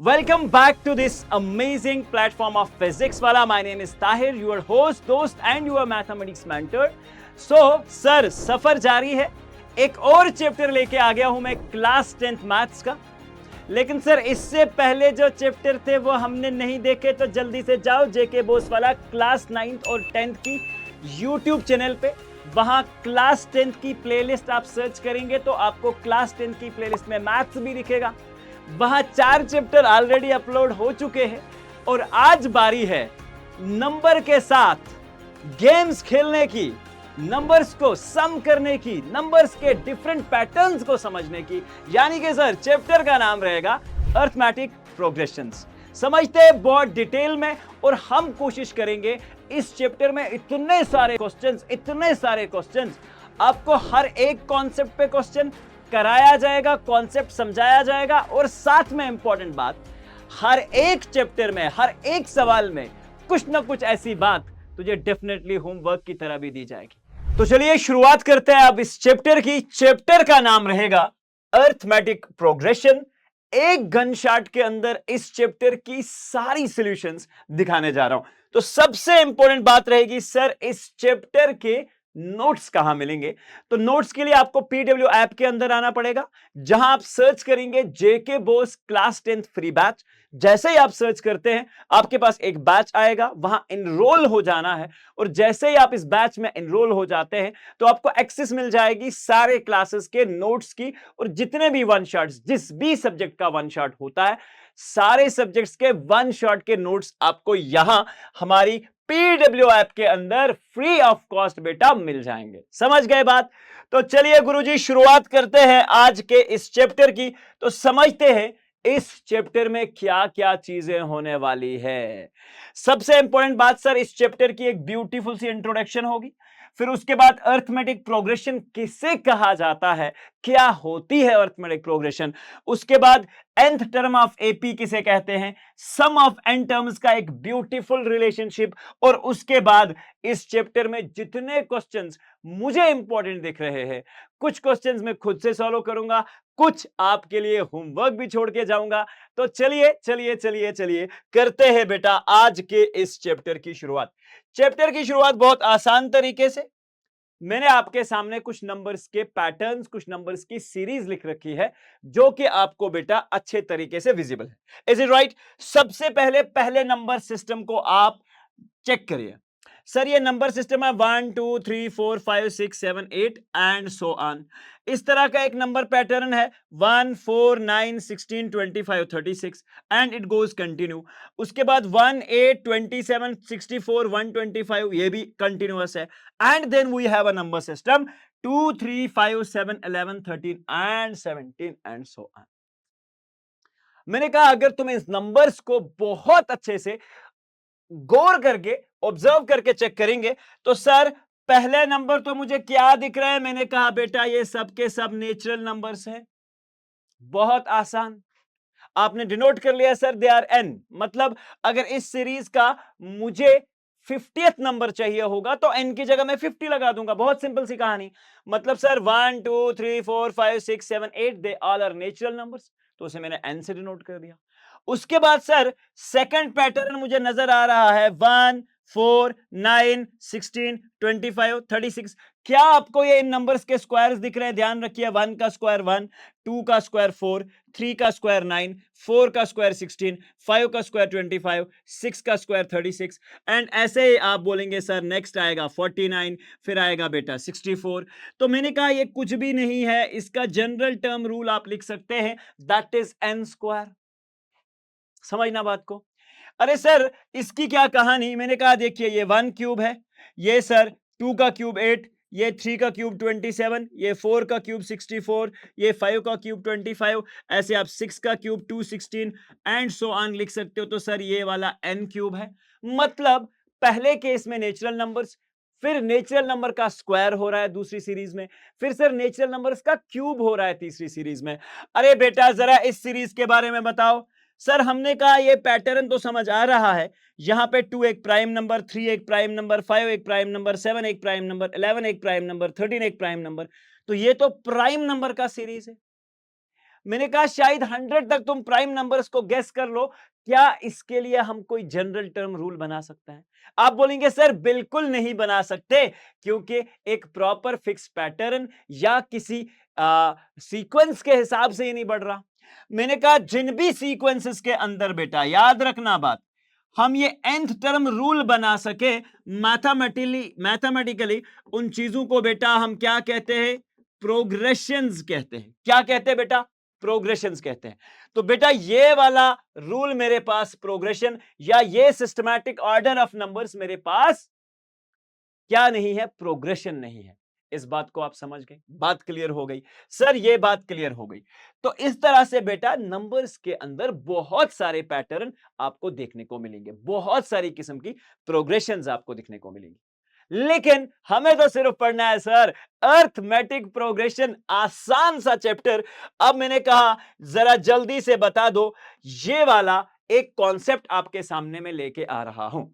Welcome back to this amazing platform of Physics Wala. My name is Tahir, your host, doस्त and your mathematics mentor. So, sir सफर जारी है. एक और chapter लेके आ गया हूं मैं क्लास 10th मैथ्स का. लेकिन सर इससे पहले जो चैप्टर थे वो हमने नहीं देखे, तो जल्दी से जाओ जेके बोस वाला क्लास 9th और 10th की यूट्यूब चैनल पे. वहां क्लास 10th की प्लेलिस्ट आप सर्च करेंगे तो आपको क्लास 10th की प्लेलिस्ट में मैथ्स भी दिखेगा. वहां 4 चैप्टर ऑलरेडी अपलोड हो चुके हैं और आज बारी है नंबर के साथ गेम्स खेलने की, नंबर्स को सम करने की, नंबर्स के डिफरेंट पैटर्न्स को समझने की. यानी कि सर चैप्टर का नाम रहेगा अरिथमेटिक प्रोग्रेशंस. समझते हैं बहुत डिटेल में और हम कोशिश करेंगे इस चैप्टर में इतने सारे क्वेश्चंस आपको हर एक कॉन्सेप्ट पे क्वेश्चन कराया जाएगा, कॉन्सेप्ट समझाया जाएगा और साथ में इंपॉर्टेंट बात, हर एक चैप्टर में हर एक सवाल में कुछ ना कुछ ऐसी बात तुझे डेफिनेटली होमवर्क की तरह भी दी जाएगी. तो चलिए शुरुआत करते हैं अब इस चैप्टर की. चैप्टर का नाम रहेगा अरिथमेटिक प्रोग्रेशन. एक गन शॉट के अंदर इस चैप्टर की सारी सॉल्यूशंस दिखाने जा रहा हूं. तो सबसे इंपॉर्टेंट बात रहेगी सर इस चैप्टर के नोट्स कहां मिलेंगे. तो नोट्स के लिए आपको पीडब्ल्यू ऐप के अंदर आना पड़ेगा, जहां आप सर्च करेंगे J K BOSE class 10th free batch. जैसे ही आप सर्च करते हैं आपके पास एक बैच आएगा, वहां एनरोल हो जाना है और जैसे ही आप इस बैच में एनरोल हो जाते हैं तो आपको एक्सेस मिल जाएगी सारे क्लासेस के नोट्स की. और जितने भी वन शॉट्स, जिस भी सब्जेक्ट का वन शॉट होता है, सारे सब्जेक्ट्स के वन शॉट के नोट्स आपको यहां हमारी पीडब्ल्यू ऐप के अंदर फ्री ऑफ कॉस्ट बेटा मिल जाएंगे. समझ गए बात. तो चलिए गुरुजी शुरुआत करते हैं आज के इस चैप्टर की. तो समझते हैं इस चैप्टर में क्या क्या चीजें होने वाली है. सबसे इंपॉर्टेंट बात सर, इस चैप्टर की एक ब्यूटीफुल सी इंट्रोडक्शन होगी. फिर उसके बाद अरिथमेटिक प्रोग्रेशन किसे कहा जाता है, क्या होती है अरिथमेटिक प्रोग्रेशन. उसके बाद nth टर्म ऑफ एपी किसे कहते हैं, सम ऑफ n टर्म्स का एक ब्यूटीफुल रिलेशनशिप. और उसके बाद इस चैप्टर में जितने क्वेश्चंस मुझे इंपॉर्टेंट दिख रहे हैं, कुछ क्वेश्चंस मैं खुद से सॉल्व करूंगा, कुछ आपके लिए होमवर्क भी छोड़ के जाऊंगा. तो चलिए चलिए चलिए चलिए करते हैं बेटा आज के इस चैप्टर की शुरुआत. चैप्टर की शुरुआत बहुत आसान तरीके से. मैंने आपके सामने कुछ नंबर्स के पैटर्न्स, कुछ नंबर्स की सीरीज लिख रखी है जो कि आपको बेटा अच्छे तरीके से विजिबल है. Is it right. सबसे पहले पहले नंबर सिस्टम को आप चेक करिए. सर ये नंबर सिस्टम है 1 2 3 4 5 6 7 8 एंड सो ऑन. इस तरह का एक नंबर पैटर्न है 1 4 9 16 25 36 एंड इट गोज कंटिन्यू. उसके बाद 1 8 27 64 125 ये भी कंटिन्यूअस है. And then we have a number system 2 3 5 7 11 13 and 17 and so on. मैंने कहा अगर तुम इस नंबर्स को बहुत अच्छे से गौर करके ऑब्जर्व करके चेक करेंगे तो सर पहले नंबर तो मुझे क्या दिख रहा है. मैंने कहा बेटा ये सब के सब नेचुरल नंबर्स हैं. बहुत आसान. आपने डिनोट कर लिया सर दे आर n. मतलब अगर इस सीरीज का मुझे 50th नंबर चाहिए होगा तो n की जगह मैं 50 लगा दूंगा. बहुत सिंपल सी कहानी. मतलब sir 1 2 3 4 5 6 7 8 they all are natural numbers, तो उसे मैंने n से डिनोट कर दिया. उसके बाद सर सेकंड पैटर्न मुझे नजर आ रहा है 1 4 9 16 25 36. क्या आपको ये इन नंबर्स के स्क्वायर्स दिख रहे हैं. ध्यान रखिए 1 का स्क्वायर 1, 2 का स्क्वायर 4, 3 का स्क्वायर 9, 4 का स्क्वायर 16, 5 का स्क्वायर 25, 6 का स्क्वायर 36 एंड ऐसे ही आप बोलेंगे सर नेक्स्ट आएगा 49, फिर आएगा बेटा 64. तो मैंने कहा ये कुछ भी नहीं है, इसका जनरल टर्म रूल आप लिख सकते हैं दैट इज n स्क्वायर. समझना बात को. अरे सर इसकी क्या कहानी. मैंने कहा देखिए ये 1 क्यूब है, ये सर 2 का क्यूब 8, ये 3 का क्यूब 27, ये 4 का क्यूब 64, ये 5 का क्यूब 25, ऐसे आप 6 का क्यूब 216 एंड सो ऑन लिख सकते हो. तो सर ये वाला n क्यूब है. मतलब पहले केस में नेचुरल नंबर्स, फिर नेचुरल नंबर का स्क्वायर हो रहा है दूसरी सीरीज में, फिर सर नेचुरल नंबर्स का क्यूब हो रहा है तीसरी सीरीज में. अरे बेटा जरा इस सीरीज के बारे में बताओ. सर हमने कहा ये पैटर्न तो समझ आ रहा है. यहां पे 2 एक प्राइम नंबर, 3 एक प्राइम नंबर, 5 एक प्राइम नंबर, 7 एक प्राइम नंबर, 11 एक प्राइम नंबर, 13 एक प्राइम नंबर. तो ये तो प्राइम नंबर का सीरीज है. मैंने कहा शायद 100 तक तुम प्राइम नंबर्स को गेस कर लो, क्या इसके लिए हम कोई जनरल टर्म रूल बना सकते हैं? आप बोलेंगे सर बिल्कुल नहीं बना सकते, क्योंकि एक प्रॉपर फिक्स पैटर्न या किसी सीक्वेंस के हिसाब से ही नहीं बढ़ रहा। मैंने कहा जिन भी सीक्वेंसेस के अंदर बेटा याद रखना बात, हम ये nth टर्म रूल बना सके मैथमेटिकली उन चीजों को बेटा हम क्या कहते हैं? प्रोग्रेशंस कहते हैं। क्या कहते हैं बेटा? प्रोग्रेशंस कहते हैं। तो बेटा ये वाला रूल मेरे पास प्रोग्रेशन या ये सिस्टमैटिक ऑर्डर ऑफ नंबर्स मेरे पास क्या नहीं है? प्रोग्रेशन नहीं है। इस बात को आप समझ गए? बात क्लियर हो गई? सर ये बात क्लियर हो गई। तो इस तरह से बेटा नंबर्स के अंदर बहुत सारे पैटर्न आपको देखने को मिलेंगे, बहुत सारी किस्म की प्रोग्रेशंस आपको दिखने को मिलेंगी। लेकिन हमें तो सिर्फ पढ़ना है सर अर्थमेटिक प्रोग्रेशन, आसान सा चैप्टर। अब मैंने कहा जरा जल्दी से बता दो, ये वाला एक कॉन्सेप्ट आपके सामने में लेके आ रहा हूं।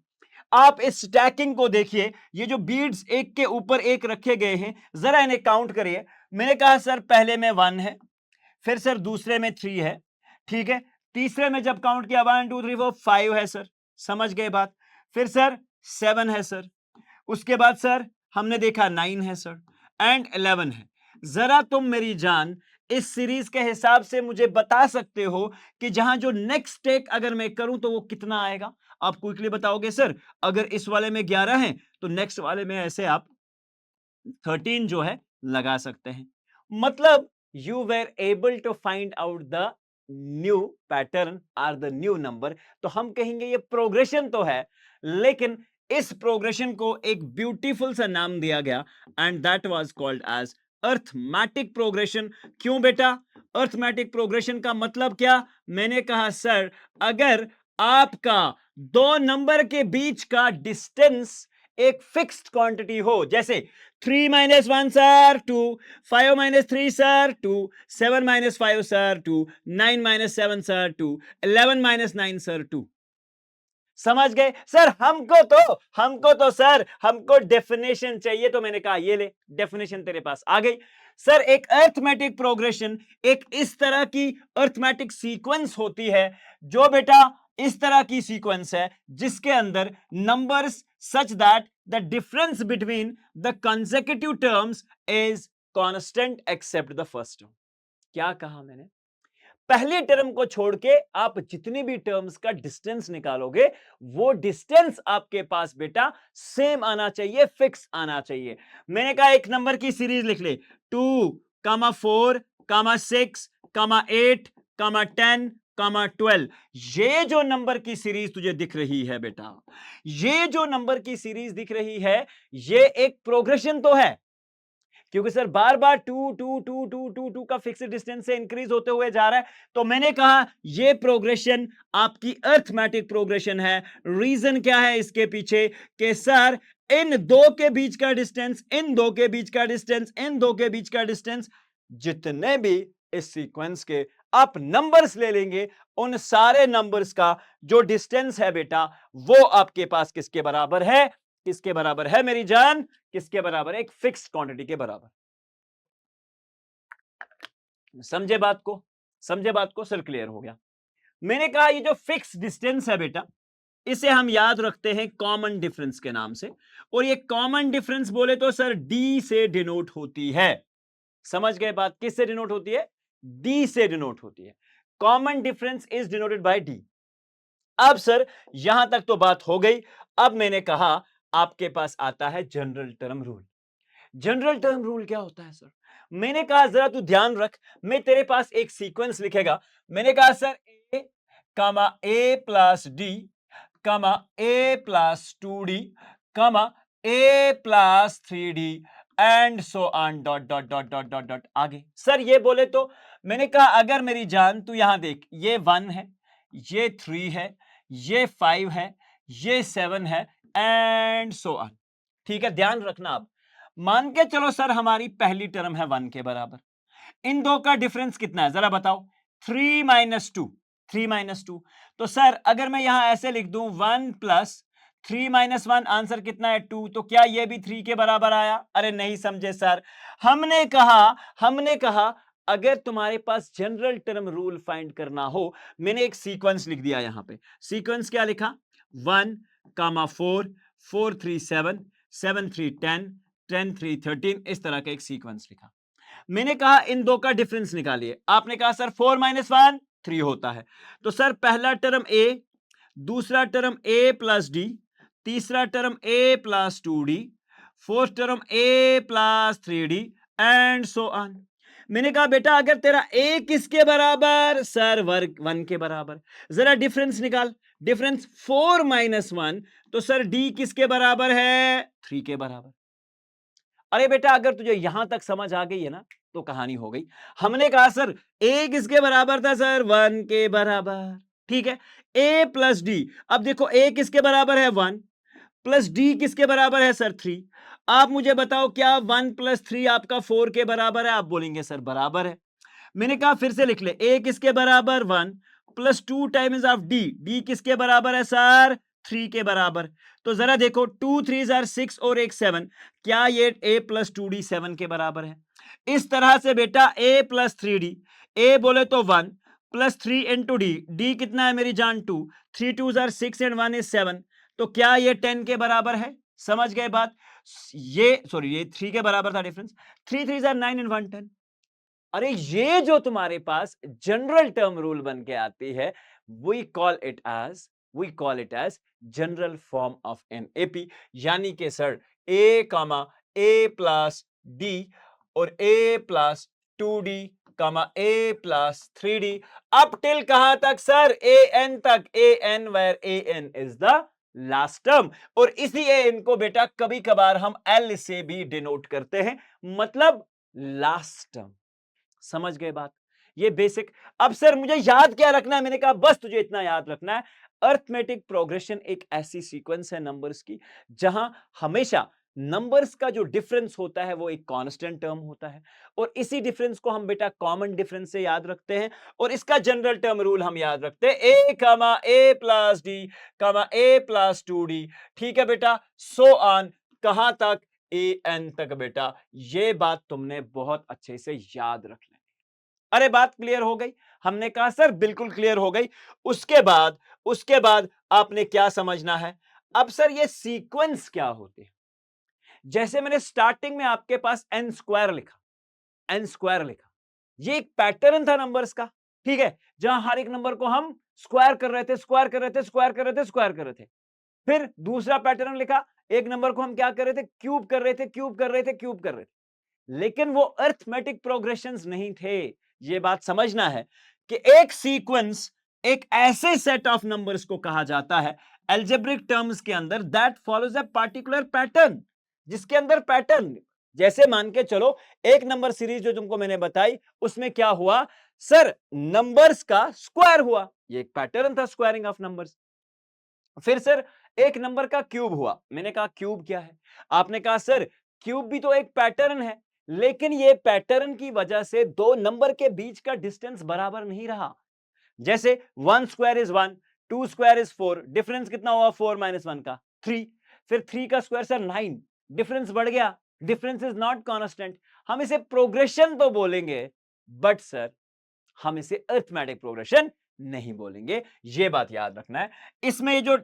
आप इस स्टैकिंग को देखिए, ये जो बीड्स एक के ऊपर एक रखे गए हैं, जरा इन्हें काउंट करिए। मैंने कहा सर पहले में 1 है, फिर सर दूसरे में 3 है, ठीक है। तीसरे में जब काउंट किया 1 2 3 4 5 है सर, समझ गए बात। फिर सर 7 है सर, उसके बाद सर हमने देखा 9 है सर, एंड 11 है। जरा तुम मेरी जान इस सीरीज के हिसाब से मुझे बता सकते हो कि जहां जो नेक्स्ट टेक अगर मैं करूं तो वो कितना आएगा? आप क्विकली बताओगे सर अगर इस वाले में 11 है तो नेक्स्ट वाले में ऐसे आप 13 जो है लगा सकते हैं। मतलब you were able to find out the new pattern or the new number. तो हम कहेंगे ये प्रोग्रेशन तो है, लेकिन इस प्रोग्रेशन को एक ब्यूटीफुल सा नाम दिया गया and that was called as arithmetic progression. क्यों बेटा? अर्थमेटिक प्रोग्रेशन का मतलब क्या? मैंने कहा सर अगर आपका दो नंबर के बीच का डिस्टेंस एक फिक्स्ड क्वांटिटी हो, जैसे 3 - 1 sir 2, 5 - 3 sir 2, 7 - 5 sir 2, 9 - 7 sir 2, 11 - 9 sir 2। समझ गए सर? हमको तो सर हमको डेफिनेशन चाहिए, तो मैंने कहा ये ले डेफिनेशन तेरे पास आ गई। सर एक अर्थमेटिक प्रोग्रेशन एक इस तरह की अर्थमेटिक सीक्वेंस होती है जो बेटा इस तरह की सीक्वेंस है जिसके अंदर numbers such that the difference between the consecutive terms is constant except the first term. क्या कहा मैंने? पहले टर्म को छोड़ के आप जितनी भी टर्म्स का डिस्टेंस निकालोगे वो डिस्टेंस आपके पास बेटा सेम आना चाहिए, फिक्स आना चाहिए। मैंने कहा एक नंबर की सीरीज लिख ले 2, 4, 6, 8, 10, 12। ये जो नंबर की सीरीज तुझे दिख रही है बेटा, ये जो नंबर की सीरीज दिख रही है, ये एक प्रोग्रेशन तो है, क्योंकि सर बार बार 2 2 2 2 2 2 का फिक्स डिस्टेंस से इंक्रीज होते हुए जा रहा है। तो मैंने कहा ये प्रोग्रेशन आपकी अर्थमेटिक प्रोग्रेशन है। रीजन क्या है इसके पीछे? कि सर इन दो के बीच का डिस्टेंस, इन दो के बीच का डिस्टेंस, इन दो के बीच का डिस्टेंस, जितने भी इस सीक्वेंस के आप नंबर्स ले लेंगे, उन सारे नंबर्स का जो डिस्टेंस है बेटा वो आपके पास किसके बराबर है? किसके बराबर है मेरी जान? किसके बराबर है? एक फिक्स्ड क्वांटिटी के बराबर। समझे बात को? समझे बात को? सर क्लियर हो गया। मैंने कहा ये जो फिक्स डिस्टेंस है बेटा, इसे हम याद रखते हैं कॉमन डिफरेंस के नाम से, और ये कॉमन डिफरेंस बोले तो सर डी से डिनोट होती है। समझ गए बात? किससे डिनोट होती है? डी से डिनोट होती है। Common difference is denoted by D. अब सर यहां तक तो बात हो गई। अब मैंने कहा आपके पास आता है general term rule. General term rule क्या होता है सर? मैंने कहा जरा तू ध्यान रख, मैं तेरे पास एक सीक्वेंस लिखेगा। मैंने कहा sir A plus D, A plus 2d, A plus 3d and so on dot dot dot dot dot dot आगे। सर ये बोले तो मैंने कहा अगर मेरी जान तू यहां देख, ये 1 है, ये 3 है, ये 5 है, ये 7 है एंड सो ऑन। ठीक है, ध्यान रखना। आप मान के चलो सर हमारी पहली टर्म है 1 के बराबर। इन दो का डिफरेंस कितना है जरा बताओ? 3 - 2, 3 - 2। तो सर अगर मैं यहां ऐसे लिख दूं 1 प्लस 3 - 1, आंसर कितना है? 2। तो क्या ये भी 3 के बराबर आया? अरे नहीं समझे सर। हमने कहा अगर तुम्हारे पास जनरल टर्म रूल फाइंड करना हो, मैंने एक सीक्वेंस लिख दिया यहां पे। सीक्वेंस क्या लिखा? 1,4, 4, 3, 7, 7, 3, 10, 10, 3, 13, इस तरह का एक सीक्वेंस लिखा। मैंने कहा इन दो का डिफरेंस निकालिए। आपने कहा सर 4 - 1 3 होता है। तो सर पहला टर्म ए, दूसरा टर्म ए प्लस डी, तीसरा term A plus 2d, fourth term A plus 3d and so on. मैंने कहा बेटा अगर तेरा ए किसके बराबर? सर वर्ग 1 के बराबर। जरा डिफरेंस निकाल। डिफरेंस 4 - 1, तो सर डी किसके बराबर है? 3 के बराबर। अरे बेटा अगर तुझे यहां तक समझ आ गई है ना, तो कहानी हो गई। हमने कहा सर ए किसके बराबर था? सर 1 के बराबर। ठीक है, ए प्लस डी। अब देखो ए किसके बराबर है? 1 प्लस डी किसके बराबर है? सर 3। आप मुझे बताओ क्या 1 + 3 आपका 4 के बराबर है? आप बोलेंगे सर बराबर है। मैंने कहा फिर से लिख ले, ए किसके बराबर? 1 plus 2 times of D, D किसके बराबर है? सर 3 के बराबर। तो जरा देखो 2 3 आर 6 और एक 7, क्या ये a प्लस 2d 7 के बराबर है? इस तरह से बेटा a प्लस 3d, a बोले तो 1 प्लस 3 इंटू डी, डी कितना है मेरी जान? 2, 3 2 आर 6 एंड 1 इज 7, तो क्या ये 10 के बराबर है? समझ गए बात? ये सॉरी ये 3 के बराबर था डिफरेंस। 3 3 are 9 and 1 10। अरे ये जो तुम्हारे पास जनरल टर्म रूल बन के आती है, we call it as general form of an AP. यानी कि sir a comma a plus d और a plus 2d comma a plus 3d up till कहां तक? सर ए एन तक। A n where a n is the last term. और इसी A N को बेटा कभी कभार हम एल से भी डिनोट करते हैं, मतलब लास्ट टर्म। समझ गए बात? ये बेसिक। अब सर मुझे याद क्या रखना है? मैंने कहा बस तुझे इतना याद रखना है, अर्थमेटिक प्रोग्रेशन एक ऐसी सीक्वेंस है नंबर्स की जहां हमेशा नंबर्स का जो डिफरेंस होता है वो एक कांस्टेंट टर्म होता है, और इसी डिफरेंस को हम बेटा कॉमन डिफरेंस से याद रखते हैं, और इसका जनरल टर्म रूल हम याद रखते हैं ए comma a plus D comma a plus 2d। ठीक है बेटा, सो ऑन कहां तक? ए एन तक। बेटा ये बात तुमने बहुत अच्छे से याद रख लेनी। अरे बात क्लियर हो गई? हमने कहा सर बिल्कुल क्लियर हो गई। उसके बाद आपने क्या समझना है? अब सर ये सीक्वेंस क्या होते हैं? जैसे मैंने स्टार्टिंग में आपके पास एन स्क्वायर लिखा, ये एक पैटर्न था नंबर्स का। ठीक है, जहां हर एक नंबर को हम स्क्वायर कर रहे थे, स्क्वायर कर रहे थे, स्क्वायर कर रहे थे, स्क्वायर कर रहे थे। फिर दूसरा पैटर्न लिखा, एक नंबर को हम क्या कर रहे थे? क्यूब कर रहे थे, क्यूब कर रहे थे, क्यूब कर रहे थे। लेकिन वो अर्थमेटिक प्रोग्रेशंस नहीं थे। ये बात समझना है कि एक सीक्वेंस एक ऐसे सेट ऑफ नंबर्स को कहा जाता है अलजेब्रिक टर्म्स के अंदर that follows a particular pattern, जिसके अंदर पैटर्न, जैसे मान के चलो एक नंबर सीरीज जो तुमको मैंने बताई, उसमें क्या हुआ? सर नंबर्स का स्क्वायर हुआ, ये एक पैटर्न था स्क्वायरिंग ऑफ नंबर्स। फिर सर एक नंबर का क्यूब हुआ, मैंने कहा क्यूब क्या है? आपने कहा सर क्यूब भी तो एक पैटर्न है, लेकिन ये पैटर्न की वजह से दो नंबर के बीच का डिस्टेंस बराबर नहीं रहा। जैसे 1 square is 1, 2 square is 4, difference कितना हुआ 4 - 1 का? 3। फिर 3 का स्क्वायर सर 9, डिफरेंस बढ़ गया, डिफरेंस इज नॉट कांस्टेंट। हम इसे प्रोग्रेशन तो बोलेंगे, बट सर हम इसे अरिथमेटिक प्रोग्रेशन नहीं बोलेंगे। ये बात याद रखना है। इसमें ये जो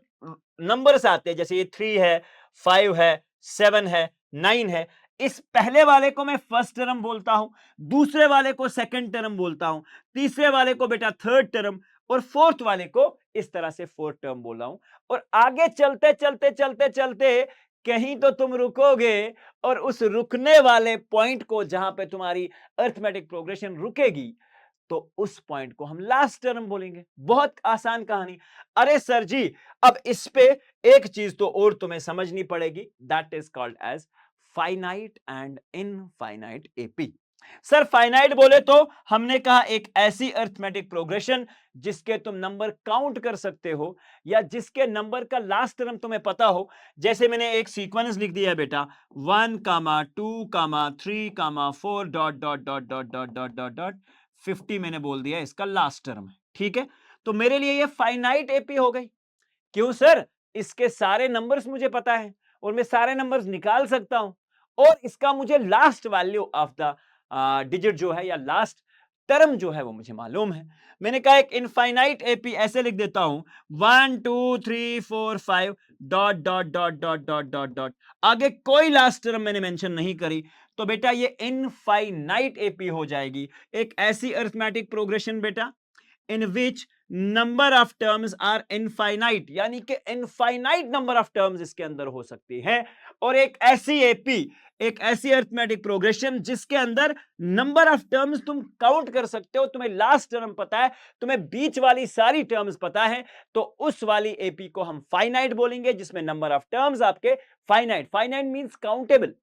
नंबर्स आते हैं, जैसे ये 3 है, 5 है, 7 है, 9 है, इस पहले वाले को मैं फर्स्ट टर्म बोलता हूं, दूसरे वाले को सेकंड टर्म बोलता हूं, तीसरे वाले को बेटा थर्ड टर्म, और फोर्थ वाले को इस तरह से फोर्थ टर्म बोल रहा हूं। और आगे चलते चलते चलते चलते कहीं तो तुम रुकोगे, और उस रुकने वाले पॉइंट को जहां पे तुम्हारी अरिथमेटिक प्रोग्रेशन रुकेगी, तो उस पॉइंट को हम लास्ट टर्म बोलेंगे। बहुत आसान कहानी। अरे सर जी, अब इस पे एक चीज तो और तुम्हें समझनी पड़ेगी, that is called as finite and infinite AP. Sir finite बोले तो हमने कहा एक ऐसी अरिथमेटिक प्रोग्रेशन जिसके तुम नंबर काउंट कर सकते हो, या जिसके नंबर का लास्ट टर्म तुम्हें पता हो। जैसे मैंने एक सीक्वेंस लिख दिया है बेटा, 1 2 3 4 dot dot dot dot dot dot dot dot 50 मैंने बोल दिया इसका लास्ट टर्म है। ठीक है, तो मेरे लिए ये फाइनाइट एपी हो गई। क्यों सर? इसके सारे नंबर्स मुझे पता है, और मैं सारे नंबर्स निकाल सकता हूं, और इसका मुझे last value of the digit जो है, या लास्ट टर्म जो है वो मुझे मालूम है। मैंने कहा एक इनफाइनाइट एपी ऐसे लिख देता हूं, 1 2 3 4 5 dot dot dot dot dot dot dot, आगे कोई लास्ट टर्म मैंने मेंशन नहीं करी, तो बेटा ये इनफाइनाइट एपी हो जाएगी। एक ऐसी अरिथमेटिक प्रोग्रेशन बेटा in which number of terms are infinite, यानी कि infinite number of terms इसके अंदर हो सकती है। और एक ऐसी एपी, एक ऐसी अरिथमेटिक प्रोग्रेशन जिसके अंदर नंबर ऑफ टर्म्स तुम काउंट कर सकते हो, तुम्हें लास्ट टर्म पता है, तुम्हें बीच वाली सारी टर्म्स पता है, तो उस वाली एपी को हम फाइनाइट बोलेंगे, जिसमें नंबर ऑफ टर्म्स आपके finite. Finite means countable.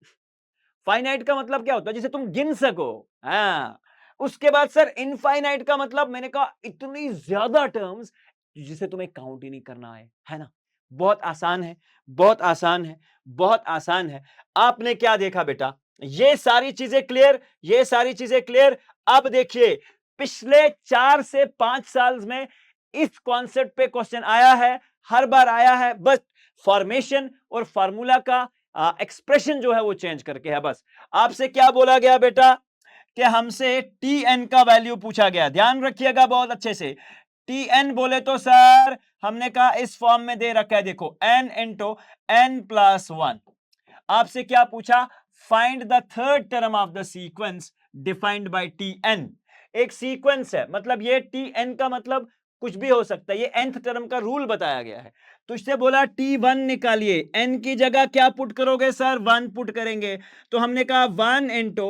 Finite का मतलब क्या होता है? जिसे तुम गिन सको। हाँ, उसके बाद सर इनफाइनाइट का मतलब, मैंने कहा इतनी ज्यादा टर्म्स जिसे तुम्हें काउंट ही नहीं करना है ना। बहुत आसान है, बहुत आसान है, बहुत आसान है। आपने क्या देखा बेटा? ये सारी चीजें क्लियर, ये सारी चीजें क्लियर। अब देखिए, पिछले 4 से 5 साल में इस कॉन्सेप्ट पे क्वेश्चन आया है, हर बार आया है, बस फॉर्मेशन और फार्मूला का एक्सप्रेशन जो है वो चेंज करके है। बस आपसे क्या बोला गया बेटा कि हमसे टी एन का वैल्यू पूछा गया, ध्यान रखिएगा बहुत अच्छे से। टी एन बोले तो सर हमने कहा इस फॉर्म में दे रखा है, देखो n into n plus one. आपसे क्या पूछा? Find the third term of the sequence defined by t n. एक सीक्वेंस है, मतलब ये टी एन का मतलब कुछ भी हो सकता है, ये nth टर्म का रूल बताया गया है। तो इससे बोला T1 निकालिए, n की जगह क्या पुट करोगे सर? 1 पुट करेंगे। तो हमने कहा 1 इंटू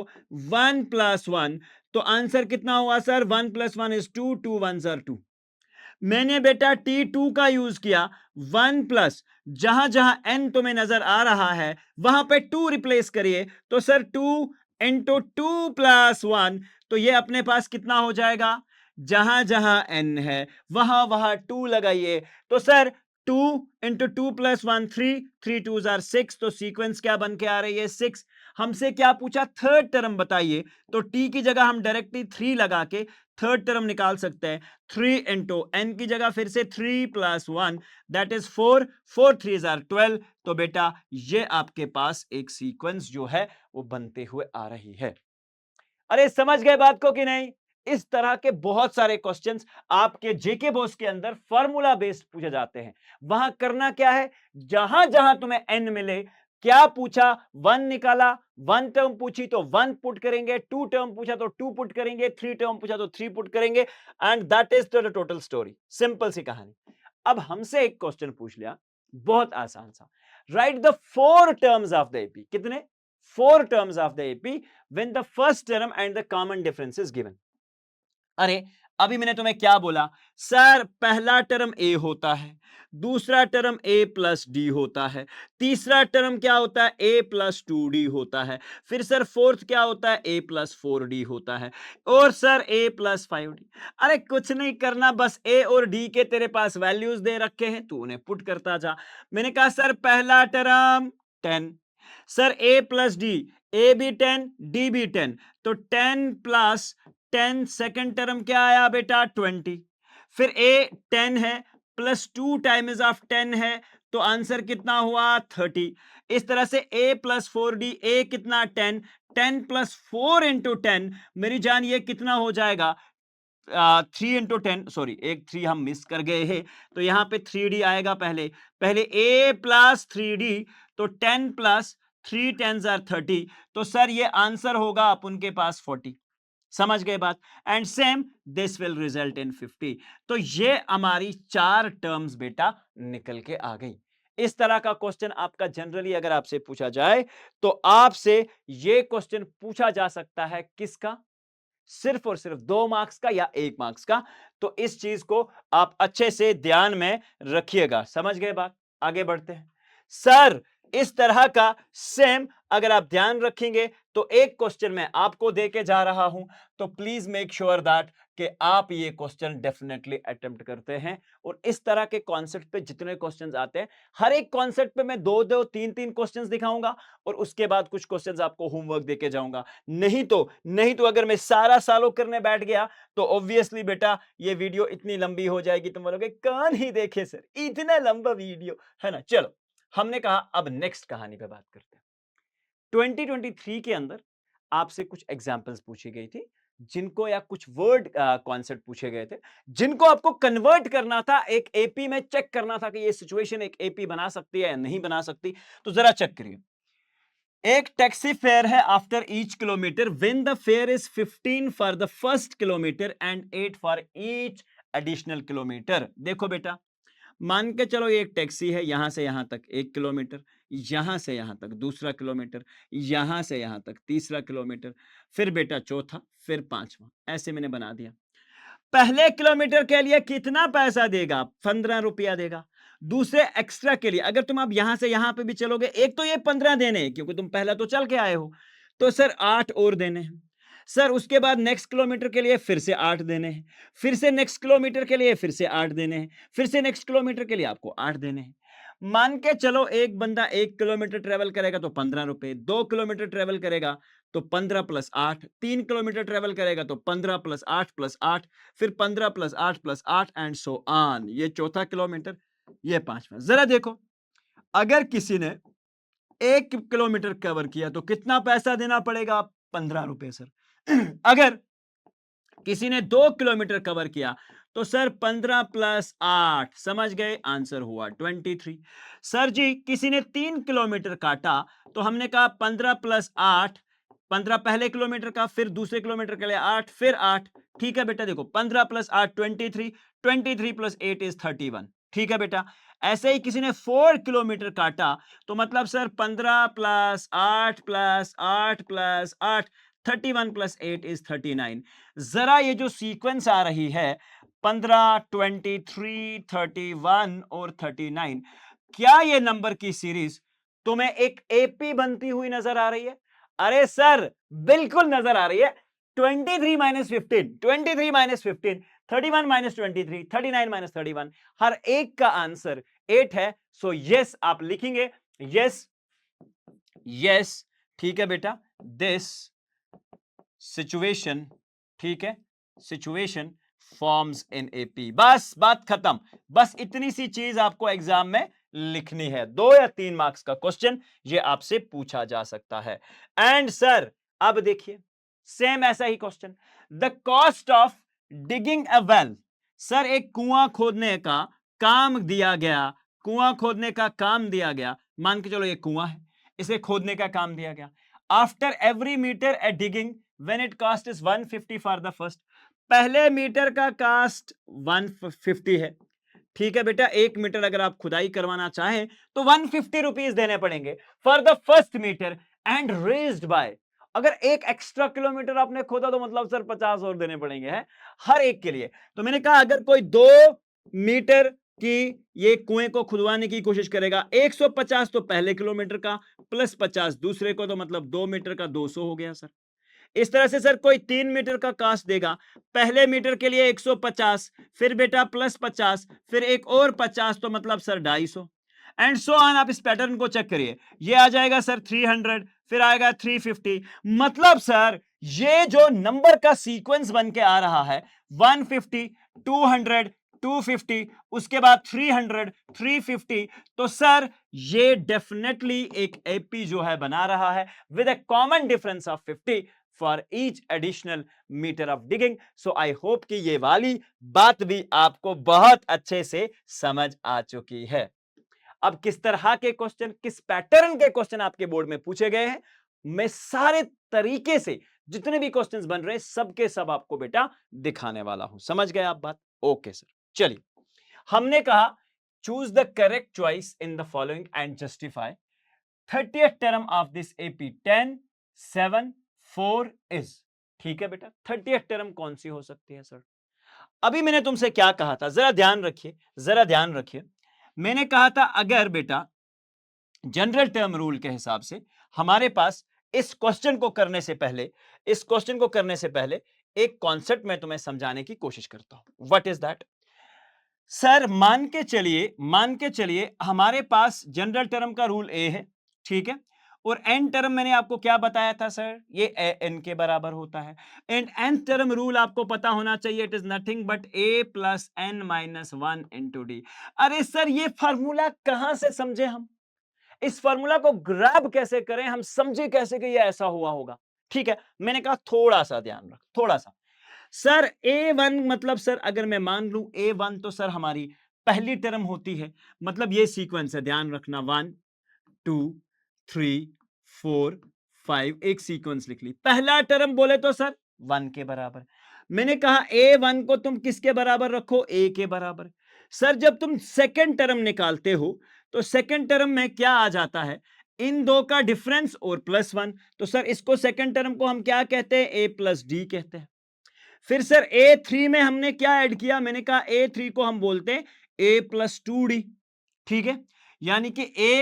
1 प्लस 1, तो आंसर कितना हुआ सर? 1 plus 1 is 2, 2 1 2। मैंने बेटा T2 का यूज किया, 1 प्लस, जहां जहां n तुम्हें नजर आ रहा है वहां पे 2 रिप्लेस करिए, तो सर 2 इंटू 2 प्लस 1, तो ये अपने पास कितना हो जाएगा? जहां जहां n है वहां वहां 2 लगाइए, तो सर 2 इंटू 2 प्लस 1 3, 3 2 आर 6, तो सीक्वेंस क्या बन के आ रही है? 6। हमसे क्या पूछा? थर्ड टर्म बताइए, तो टी की जगह हम डायरेक्टली 3 लगा के थर्ड टर्म निकाल सकते हैं। 3 इंटू एन की जगह फिर से 3 प्लस 1, दैट इज 4, 4 3 आर 12, तो बेटा ये आपके पास एक सीक्वेंस जो है वो बनते हुए आ रही है। अरे समझ गए बात को कि नहीं? इस तरह के बहुत सारे क्वेश्चंस आपके जेके बॉस के अंदर फार्मूला बेस्ड पूछे जाते हैं। वहां करना क्या है? जहां जहां तुम्हें एन मिले, क्या पूछा? 1 निकाला, 1 टर्म पूछी तो 1 पुट करेंगे, 2 टर्म पूछा तो 2 पुट करेंगे, 3 टर्म पूछा तो 3 पुट करेंगे, and that is the total story. Simple सी कहानी। अब हमसे एक क्वेश्चन पूछ लिया, बहुत आसान सा, right the 4 terms of the AP. कितने? 4 terms of the AP when the first term and the common difference is given। अरे अभी मैंने तुम्हें क्या बोला? सर पहला टर्म ए होता है, दूसरा टर्म ए प्लस डी होता है, तीसरा टर्म क्या होता है? ए प्लस 2 डी होता है, फिर सर फोर्थ क्या होता है? ए प्लस 4 डी होता है, और सर ए प्लस 5 डी। अरे कुछ नहीं करना, बस ए और डी के तेरे पास वैल्यूज दे रखे हैं, तू उन्हें पुट करता जा। मैंने कहा सर पहला टर्म 10, सर ए प्लस डी, ए भी 10 डी भी 10, तो 10 प्लस 10 सेकेंड टर्म क्या आया बेटा? 20। फिर ए 10 है, प्लस 2 टाइम्स ऑफ 10 है, तो आंसर कितना हुआ? 30। इस तरह से ए प्लस 4 डी, ए कितना? 10, 10 प्लस 4 इंटू 10, मेरी जान ये कितना हो जाएगा? 3 इंटू 10, सॉरी एक 3 हम मिस कर गए हैं, तो यहां पे 3D आएगा। पहले पहले ए प्लस 3D, तो 10 प्लस 3 10 आर 30, तो सर ये आंसर होगा अपन के पास 40। समझ गए बात? And same this will result in 50। तो ये हमारी 4 टर्म्स बेटा निकल के आ गई। इस तरह का क्वेश्चन आपका जनरली अगर आपसे पूछा जाए, तो आपसे ये क्वेश्चन पूछा जा सकता है किसका? सिर्फ और सिर्फ 2 मार्क्स का या 1 मार्क्स का। तो इस चीज को आप अच्छे से ध्यान में रखिएगा। समझ गए बात? आगे बढ़ते हैं। सर इस तरह का सेम अगर आप ध्यान रखेंगे, तो एक क्वेश्चन मैं आपको देके जा रहा हूं, तो प्लीज मेक श्योर दैट कि आप ये क्वेश्चन डेफिनेटली अटेम्प्ट करते हैं। और इस तरह के कॉन्सेप्ट पे जितने क्वेश्चंस आते हैं, हर एक कॉन्सेप्ट पे मैं 2 3 3 क्वेश्चंस दिखाऊंगा, और उसके बाद कुछ क्वेश्चंस आपको होमवर्क देके जाऊंगा। नहीं तो अगर मैं सारा सालों करने बैठ गया, तो ऑब्वियसली बेटा ये वीडियो इतनी लंबी हो जाएगी, तुम बोलोगे कौन ही देखे सर इतना लंबा वीडियो, है ना। चलो, हमने कहा अब नेक्स्ट कहानी पे बात करते हैं। 2023 के अंदर आपसे कुछ एग्जाम्पल्स पूछी गई थी, जिनको या कुछ वर्ड कॉन्सेप्ट पूछे गए थे, जिनको आपको कन्वर्ट करना था, एक एपी में चेक करना था कि ये सिचुएशन एक एपी बना सकती है या नहीं बना सकती। तो जरा चेक करिए। एक टैक्सी फेयर है after each kilometre when the fair is 15 for the first kilometre and 8 for each additional kilometre. देखो बेटा, मान के चलो ये एक टैक्सी है, यहां से यहां तक 1 किलोमीटर, यहां से यहां तक दूसरा किलोमीटर, यहां से यहां तक तीसरा किलोमीटर, फिर बेटा चौथा, फिर पांचवा, ऐसे मैंने बना दिया। पहले किलोमीटर के लिए कितना पैसा देगा? 15 रुपया देगा। दूसरे एक्स्ट्रा के लिए अगर तुम अब यहां से यहां पे भी चलोगे, एक तो ये 15 देने हैं क्योंकि तुम पहला तो चल के आए हो, तो सर 8 और देने हैं। सर उसके बाद नेक्स्ट किलोमीटर के लिए फिर से 8 देने हैं, फिर से नेक्स्ट किलोमीटर के लिए फिर से 8 देने हैं, फिर से नेक्स्ट किलोमीटर के लिए आपको 8 देने हैं। मान के चलो एक बंदा 1 किलोमीटर ट्रेवल करेगा तो 15 रुपए, 2 किलोमीटर ट्रेवल करेगा तो 15 प्लस 8, 3 किलोमीटर ट्रेवल करेगा तो 15 प्लस 8 प्लस 8, फिर 15 plus 8 plus 8 and so on. ये चौथा किलोमीटर, ये पांचवा। जरा देखो, अगर किसी ने 1 किलोमीटर कवर किया तो कितना पैसा देना पड़ेगा? 15 रुपए सर। अगर किसी ने 2 किलोमीटर कवर किया तो सर 15 प्लस 8, समझ गए, आंसर हुआ 23। सर जी किसी ने 3 किलोमीटर काटा तो हमने कहा 15 प्लस 8, 15 पहले किलोमीटर का, फिर दूसरे किलोमीटर के लिए 8, फिर 8। ठीक है बेटा, देखो 15 प्लस 8 23, 23 प्लस 8 इज 31। ठीक है बेटा, ऐसे ही किसी ने 4 किलोमीटर काटा तो मतलब sir 15 plus 8 plus 8 plus 8, 31 plus 8 is 39। जरा ये जो सीक्वेंस आ रही है 15, 23, 31 और 39, क्या ये नंबर की सीरीज तुम्हें एक एपी बनती हुई नजर आ रही है? अरे सर बिल्कुल नजर आ रही है। 23 माइनस 15, 23 माइनस 15, 31 माइनस 23, 39 माइनस 31, हर एक का आंसर 8 है। सो यस आप लिखेंगे, यस यस। ठीक है बेटा, दिस सिचुएशन, ठीक है, सिचुएशन फॉर्म्स इन एपी। बस बात खत्म। बस इतनी सी चीज आपको एग्जाम में लिखनी है। 2 या 3 मार्क्स का क्वेश्चन ये आपसे पूछा जा सकता है। एंड सर अब देखिए सेम ऐसा ही question, the cost of digging a well. Sir एक कुआं खोदने का काम दिया गया, कुआं खोदने का काम दिया गया। मान के चलो ये कुआं है, इसे खोदने का काम दिया गया। After every metre a digging when it cost is 150 for the first। पहले मीटर का कास्ट 150 है। ठीक है बेटा, 1 मीटर अगर आप खुदाई करवाना चाहें तो 150 रुपीज देने पड़ेंगे for the first metre and raised by. अगर एक एक्स्ट्रा किलोमीटर आपने खोदा तो मतलब सर 50 और देने पड़ेंगे है हर एक के लिए। तो मैंने कहा अगर कोई 2 मीटर की ये कुएं को खुदवाने की कोशिश करेगा, 150 तो पहले किलोमीटर का प्लस 50 दूसरे को, तो मतलब 2 मीटर का 200 हो गया सर। इस तरह से सर कोई 3 मीटर का कास्ट देगा, पहले मीटर के लिए 150, फिर बेटा प्लस 50, फिर एक और 50, तो मतलब सर 250 एंड सो ऑन। आप इस पैटर्न को चेक करिए, ये आ जाएगा सर 300, फिर आएगा 350। मतलब सर ये जो नंबर का सीक्वेंस बन के आ रहा है 150, 200, 250, उसके बाद 300, 350, तो सर ये डेफिनेटली एक एपी जो है बना रहा है with a common difference of 50 for each additional metre of digging. So I hope कि ये वाली बात भी आपको बहुत अच्छे से समझ आ चुकी है। अब किस तरह के क्वेश्चन, किस पैटर्न के क्वेश्चन आपके बोर्ड में पूछे गए हैं, मैं सारे तरीके से जितने भी क्वेश्चंस बन रहे हैं सबके सब आपको बेटा दिखाने वाला हूं। समझ गए आप बात? ओके सर, चलिए हमने कहा choose the correct choice in the following and justify 30th term of this AP 10, 7, 4 is. ठीक है बेटा, 30th टर्म कौन सी हो सकती है सर? अभी मैंने तुमसे क्या कहा था, जरा ध्यान रखिए, जरा ध्यान रखिए। मैंने कहा था अगर बेटा जनरल टर्म रूल के हिसाब से हमारे पास इस क्वेश्चन को करने से पहले, इस क्वेश्चन को करने से पहले एक कॉन्सेप्ट मैं तुम्हें समझाने की कोशिश करता हूं। What is that? सर मान के चलिए, मान के चलिए हमारे पास जनरल टर्म का रूल ए है, ठीक है, और एन टर्म मैंने आपको क्या बताया था सर, ये एन के बराबर होता है। एंड एन टर्म रूल आपको पता होना चाहिए, it is nothing but a plus n minus 1 into d. अरे सर ये फार्मूला कहां से समझे हम, इस फार्मूला को ग्रैब कैसे करें, हम समझे कैसे कि ये ऐसा हुआ होगा? ठीक है, मैंने कहा थोड़ा सा ध्यान रख, थोड़ा सा। सर A1 मतलब सर अगर मैं मान लूं A1 तो सर हमारी पहली टर्म होती है, मतलब ये सीक्वेंस है, ध्यान रखना, 1 2 3 4 5, एक सीक्वेंस लिख ली। पहला टर्म बोले तो सर 1 के बराबर। मैंने कहा A1 को तुम किसके बराबर रखो, A के बराबर। सर जब तुम सेकंड टर्म निकालते हो तो सेकंड टर्म में क्या आ जाता है, इन दो का डिफरेंस और +1, तो सर इसको सेकंड टर्म को हम क्या कहते हैं, A प्लस डी कहते हैं। फिर सर A3 में हमने क्या ऐड किया, मैंने कहा A3 को हम बोलते हैं A प्लस 2D, ठीक है, यानी कि A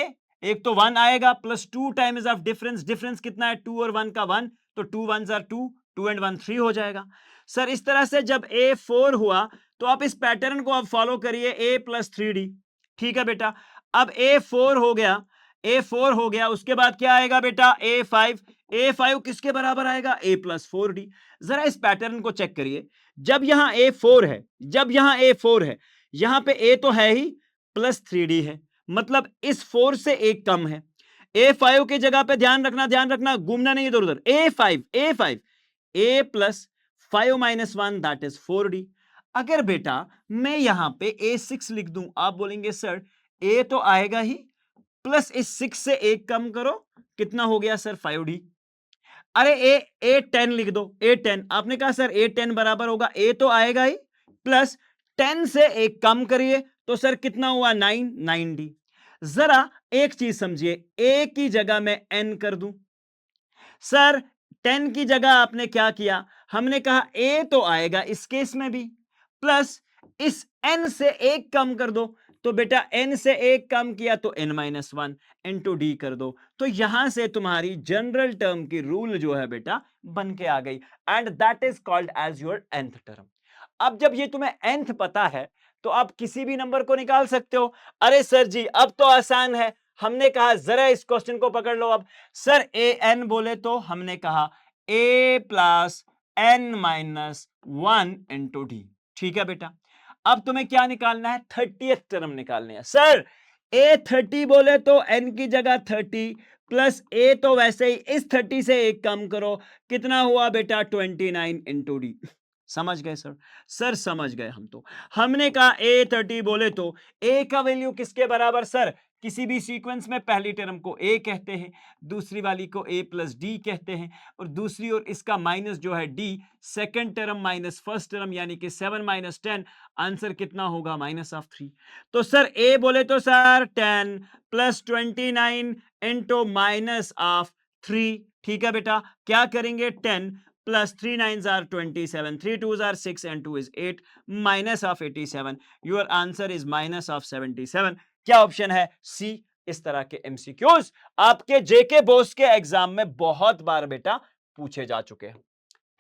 एक तो 1 आएगा plus 2 times of difference, difference कितना है 2 और 1 का 1, तो 2 1s आर 2, 2 एंड 1 3 हो जाएगा। सर इस तरह से जब A4 हुआ तो आप इस पैटर्न को आप फॉलो करिए, A प्लस 3D, ठीक है बेटा। अब A4 हो गया, A4 हो गया, उसके बाद क्या आएगा बेटा, A5, A5 किसके बराबर आएगा, A प्लस 4D। जरा इस पैटर्न को चेक करिए, जब यहां A4 है, जब यहां A4 है, यहां पे A तो है ही, प्लस 3D है, मतलब इस 4 से एक कम है। A5 की जगह पे ध्यान रखना, ध्यान रखना, घूमना नहीं इधर उधर, A5 A plus 5 minus 1 that is 4D। अगर बेटा मैं यहां पे A6 लिख दूं, आप बोलेंगे सर A तो आएगा ही, प्लस इस 6 से एक कम करो, कितना हो गया सर 5D। अरे A10 लिख दो, A10, आपने कहा सर A10 बराबर होगा, A तो आएगा ही, प्लस 10 से एक कम करिए, तो सर कितना हुआ 9, 9D। जरा एक चीज समझिए, A की जगह मैं N कर दूं, सर 10 की जगह आपने क्या किया, हमने कहा A तो आएगा इस केस में भी, प्लस इस N से एक कम कर दो, तो बेटा N से एक कम किया तो N-1 इंटू D कर दो, तो यहां से तुम्हारी जनरल टर्म की रूल जो है बेटा बन के आ गई, and that is called as your nth term. अब जब ये तुम्हें nth पता है तो आप किसी भी नंबर को निकाल सकते हो। अरे सर जी अब तो आसान है, हमने कहा जरा इस क्वेश्चन को पकड़ लो। अब सर an बोले तो हमने कहा a plus N-1 into d, ठीक है बेटा। अब तुम्हें क्या निकालना है, 30th टर्म निकालनी है। सर A30 बोले तो n की जगह 30 प्लस A तो वैसे ही इस 30 से एक कम करो, कितना हुआ बेटा 29 इंटू डी। समझ गए सर, सर समझ गए हम तो। हमने कहा A30 बोले तो A का वैल्यू किसके बराबर, सर किसी भी सीक्वेंस में पहली टर्म को A कहते हैं, दूसरी वाली को A प्लस डी कहते हैं, और दूसरी ओर इसका माइनस जो है D, second term minus first term, यानी कि 7 माइनस 10, आंसर कितना होगा -3। तो सर A बोले तो सर 10 प्लस 29 इंटू -3, ठीक है बेटा। क्या करेंगे, 10 plus 3 9s are 27, 3 2s are 6 and 2 is 8, -87। Your answer is -77। क्या ऑप्शन है, सी। इस तरह के एमसीक्यूज आपके जेके बोस के एग्जाम में बहुत बार बेटा पूछे जा चुके हैं,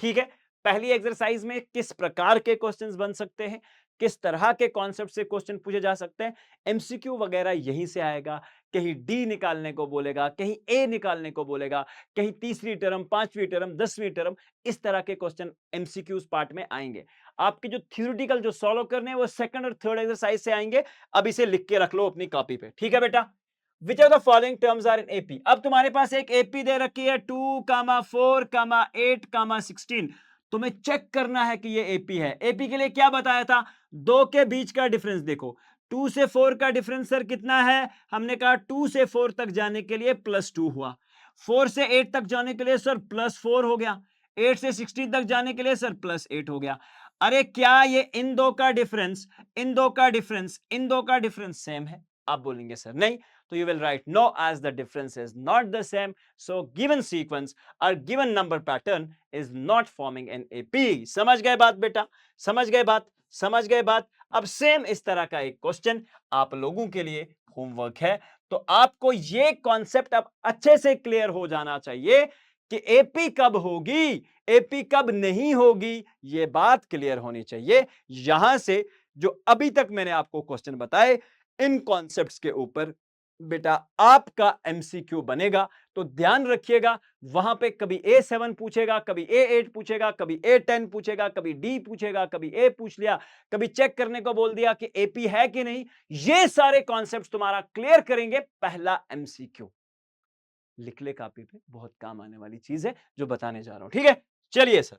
ठीक है। पहली एक्सरसाइज में किस प्रकार के क्वेश्चंस बन सकते हैं, किस तरह के कॉन्सेप्ट से क्वेश्चन पूछे जा सकते हैं, एमसीक्यू वगैरह यहीं से आएगा। कहीं डी निकालने को बोलेगा, कहीं ए निकालने को बोलेगा, कहीं तीसरी टर्म, पांचवी टर्म, 10वीं टर्म, इस तरह के क्वेश्चन एमसीक्यूज पार्ट में आएंगे। आपके जो थ्योरेटिकल जो सॉल्व करने हैं वो सेकंड और थर्ड एक्सरसाइज से आएंगे। अब इसे लिख के रख लो अपनी कॉपी पे, ठीक है बेटा। Which are the following terms are in AP. अब तुम्हारे पास एक एपी दे रखी है 2, 4, 8, 16। तुम्हें चेक करना है कि ये एपी है। एपी के लिए क्या बताया था, दो के बीच का डिफरेंस देखो। 2 से 4 का डिफरेंस सर कितना है, हमने कहा 2 से 4 तक जाने के लिए +2 हुआ, 4 से 8 तक जाने के लिए सर +4 हो गया, 8 से 16 तक जाने के लिए सर +8 हो गया। अरे क्या ये इन दो का डिफरेंस, इन दो का डिफरेंस, इन दो का डिफरेंस सेम है? आप बोलेंगे सर नहीं, तो you will write no as the difference is not the same, so given sequence or given number pattern is not forming an AP। समझ गए बात बेटा, समझ गए बात, समझ गए बात। अब सेम इस तरह का एक क्वेश्चन आप लोगों के लिए होमवर्क है, तो आपको ये कॉन्सेप्ट अब अच्छे से क्लियर हो जाना चाहिए कि एपी कब होगी, एपी कब नहीं होगी, ये बात क्लियर होनी चाहिए। यहां से जो अभी तक मैंने आपको क्वेश्चन बताए, इन कॉन्सेप्ट्स के ऊपर बेटा आपका एमसीक्यू बनेगा, तो ध्यान रखिएगा। वहां पे कभी A7 पूछेगा, कभी A8 पूछेगा, कभी A10 पूछेगा, कभी D पूछेगा, कभी A पूछ लिया, कभी चेक करने को बोल दिया कि एपी है कि नहीं। ये सारे कॉन्सेप्ट्स तुम्हारा क्लियर करेंगे पहला एमसीक्यू। लिख ले कॉपी पे, बहुत काम आने वाली चीज है जो बताने जा रहा हूं। ठीक है, चलिए सर,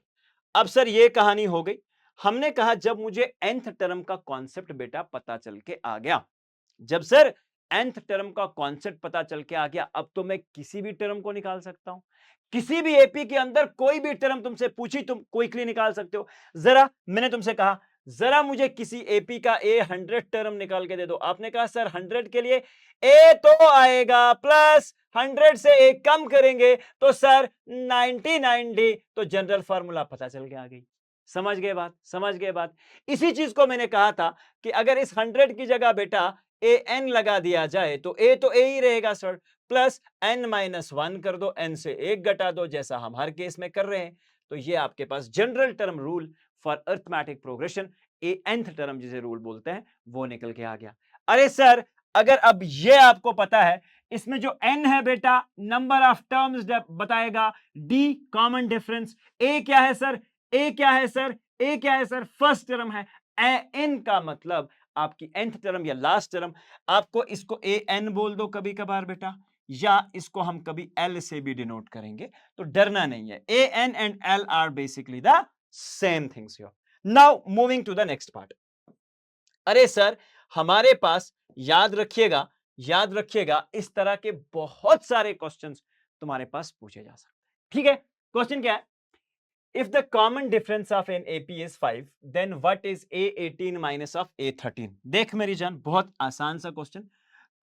अब सर ये कहानी हो गई। हमने कहा जब मुझे nth टर्म का कॉन्सेप्ट बेटा पता चल के आ गया, जब सर nth टर्म का कॉन्सेप्ट पता चल के आ गया, अब तो मैं किसी भी टर्म को निकाल सकता हूं। किसी भी एपी के अंदर कोई भी टर्म तुमसे पूछी, तुम क्विकली निकाल सकते हो। जरा मैंने तुमसे कहा जरा मुझे किसी एपी का ए 100 टर्म निकाल के दे दो। आपने कहा सर 100 के लिए ए तो आएगा, प्लस 100 से एक कम करेंगे तो सर 99 डी। तो जनरल फार्मूला पता चल के आ गई। समझ गए बात, समझ गए बात। इसी चीज को मैंने कहा था कि अगर इस 100 की जगह बेटा ए एन लगा दिया जाए तो ए ही रहेगा सर, प्लस n माइनस 1 कर दो, n से एक घटा दो, जैसा हम हर केस में कर रहे हैं। तो ये आपके पास general term rule for arithmetic progression, a nth term जिसे रूल बोलते हैं, वो निकल के आ गया। अरे सर अगर अब ये आपको पता है, इसमें जो n है बेटा नंबर ऑफ टर्म्स बताएगा, d कॉमन डिफरेंस, a क्या है सर, a क्या है सर, a क्या है सर, फर्स्ट टर्म है। n का मतलब आपकी nth टर्म या लास्ट टर्म। आपको इसको ए एन बोल दो कभी कभार बेटा, या इसको हम कभी एल से भी डिनोट करेंगे, तो डरना नहीं है। A n and l are basically the same things here. Now moving to the next part. अरे सर हमारे पास याद रखिएगा, याद रखिएगा, इस तरह के बहुत सारे क्वेश्चंस तुम्हारे पास पूछे जा सकते हैं। ठीक है, क्वेश्चन क्या है? If the common difference of an AP is 5, then what is A18 minus of A13? देख मेरी जान, बहुत आसान सा क्वेश्चन।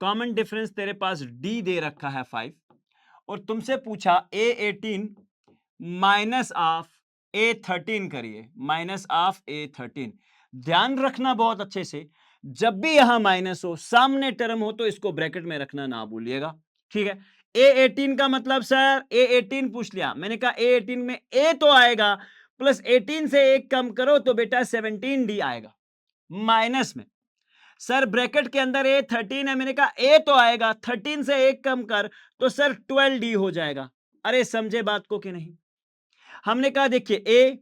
कॉमन डिफरेंस तेरे पास D दे रखा है 5, और तुमसे पूछा A18 माइनस ऑफ A13 करिए, माइनस ऑफ A13। ध्यान रखना बहुत अच्छे से, जब भी यहां माइनस हो, सामने टर्म हो, तो इसको ब्रैकेट में रखना ना भूलिएगा। ठीक है, A18 का मतलब सर A18 पूछ लिया, मैंने कहा A18 में A तो आएगा, प्लस 18 से एक कम करो तो बेटा 17D आएगा, माइनस में। सर ब्रैकेट के अंदर A13 है, मैंने कहा A तो आएगा, 13 से एक कम कर तो सर 12D हो जाएगा। अरे समझे बात को कि नहीं? हमने कहा देखिए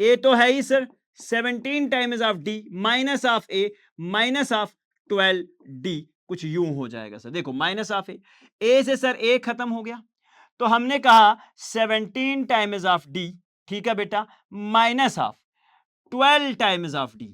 A तो है ही sir, 17 times of D minus of A minus of 12D, कुछ यूं हो जाएगा सर। देखो माइनस ऑफ A से सर A खत्म हो गया, तो हमने कहा 17 टाइम्स ऑफ D, ठीक है बेटा, minus of 12 times of D।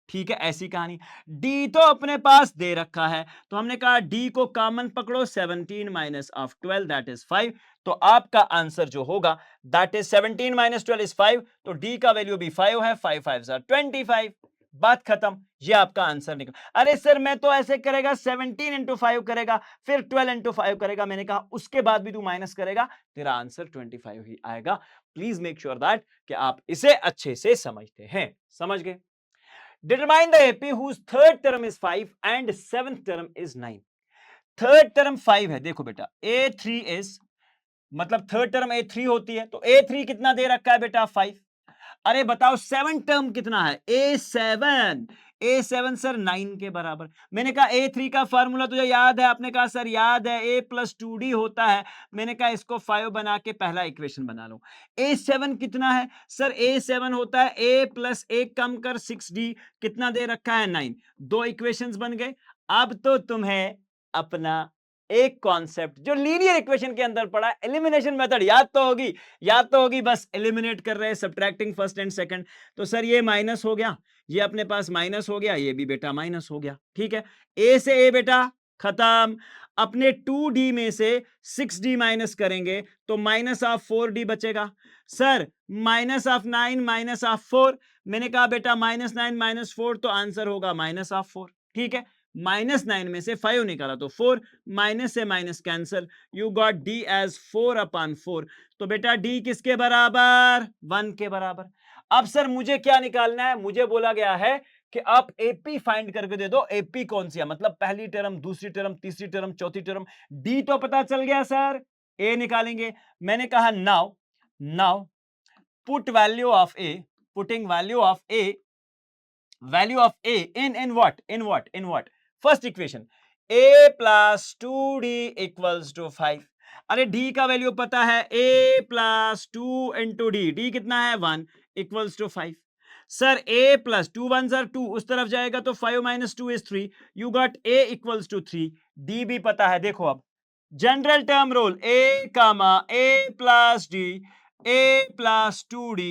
ठीक है, ऐसी कहानी। D तो अपने पास दे रखा है, तो हमने कहा D को कॉमन पकड़ो, 17 माइनस ऑफ 12 दैट इज 5। तो आपका आंसर जो होगा दैट इज 17 माइनस 12 इज 5, तो D का वैल्यू भी 5 है, 5 5 25। बात खत्म, ये आपका आंसर निकल। अरे सर मैं तो ऐसे करेगा, 17 इंटू 5 करेगा, फिर 12 इंटू 5 करेगा। मैंने कहा उसके बाद भी तू माइनस करेगा, तेरा आंसर 25 ही आएगा। प्लीज मेक श्योर दैट कि आप इसे अच्छे से समझते हैं। समझ गए? Determine the AP whose third term is 5 and seventh term is 9. Third term 5 है, देखो बेटा A3 is, मतलब थर्ड टर्म A3 होती है, तो A3 कितना दे रखा है बेटा 5। अरे बताओ सेवन टर्म कितना है, A7 सर 9 के बराबर। मैंने कहा A3 का फार्मूला तुझे याद है? आपने कहा सर याद है, A प्लस 2D होता है। मैंने कहा इसको 5 बना के पहला इक्वेशन बना लो। A7 कितना है सर? A7 होता है A प्लस एक कम कर 6D, कितना दे रखा है 9। दो इक्वेशंस बन गए। अब तो तुम्हें अपना एक कॉन्सेप्ट जो लीनियर इक्वेशन के अंदर पड़ा है, एलिमिनेशन मेथड, याद तो होगी, याद तो होगी। बस एलिमिनेट कर रहे हैं, सबट्रैक्टिंग फर्स्ट एंड सेकंड। तो सर ये माइनस हो गया, ये अपने पास माइनस हो गया, ये भी बेटा माइनस हो गया। ठीक है, ए से ए बेटा खत्म। अपने 2D में से 6D माइनस करेंगे तो माइनस ऑफ 4D बचेगा। Sir minus of 9 minus of 4, मैंने कहा बेटा माइनस 9 माइनस 4, तो आंसर होगा माइनस ऑफ 4। ठीक है, -9 में से 5 निकाला तो 4, माइनस से minus cancel, you got D as 4/4। तो बेटा D किसके बराबर? 1 के बराबर। अब सर मुझे क्या निकालना है? मुझे बोला गया है कि आप AP फाइंड करके दे दो। AP कौन सी है? मतलब पहली टर्म, दूसरी टर्म, तीसरी टर्म, चौथी टर्म। D तो पता चल गया सर, A निकालेंगे। मैंने कहा now put value of A, putting value of A in what? First equation, A plus 2D equals to 5। अरे D का वैल्यू पता है, A प्लस 2 इंटू D कितना है 1 equals to 5। Sir A plus 2 1 sir 2, उस तरफ जाएगा तो 5 minus 2 is 3, you got A equals to 3। D भी पता है, देखो अब general term rule, a comma a plus d, a plus 2d,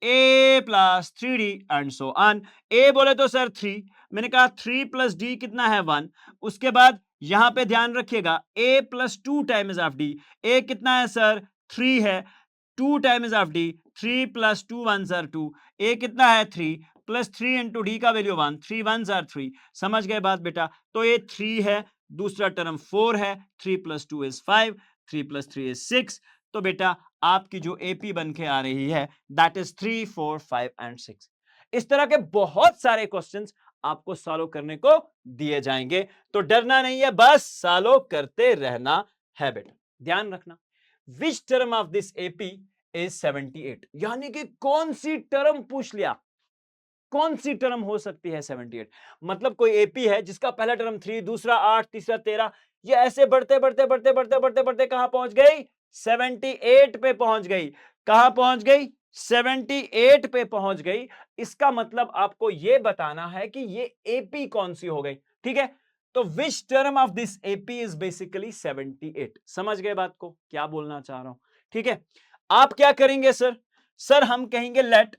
a plus 3d and so on. a बोले तो सर 3, मैंने कहा 3 प्लस डी कितना है 1। उसके बाद यहां पे ध्यान रखिएगा a plus 2 times of d, a कितना है सर 3 है, 2 times of d, 3 plus 2 1 are 2, a कितना है 3 प्लस 3 इंटू डी का वैल्यू 1, 3 1 आर 3। समझ गए बात बेटा? तो ये 3 है, दूसरा टर्म 4 है, 3 प्लस 2 इज 5, 3 प्लस 3 इज 6। तो बेटा आपकी जो एपी बन के आ रही है दैट इज 3 4 5 एंड 6। इस तरह के बहुत सारे क्वेश्चंस आपको सॉल्व करने को दिए जाएंगे, तो डरना नहीं है, बस सॉल्व करते रहना है बेटा। ध्यान रखना, which term of this AP is 78, यानी कि कौन सी टर्म पूछ लिया, कौन सी टर्म हो सकती है 78। मतलब कोई एपी है जिसका पहला टर्म 3, दूसरा 8, तीसरा 13, ये ऐसे बढ़ते बढ़ते बढ़ते बढ़ते बढ़ते बढ़ते कहां पहुंच गई, 78 पे पहुंच गई। कहां पहुंच गई, 78 पे पहुंच गई। इसका मतलब आपको यह बताना है कि ये एपी कौन सी हो गई। ठीक है, तो which term of this AP is basically 78। समझ गए बात को, क्या बोलना चाह रहा हूं? ठीक है, आप क्या करेंगे सर? सर हम कहेंगे लेट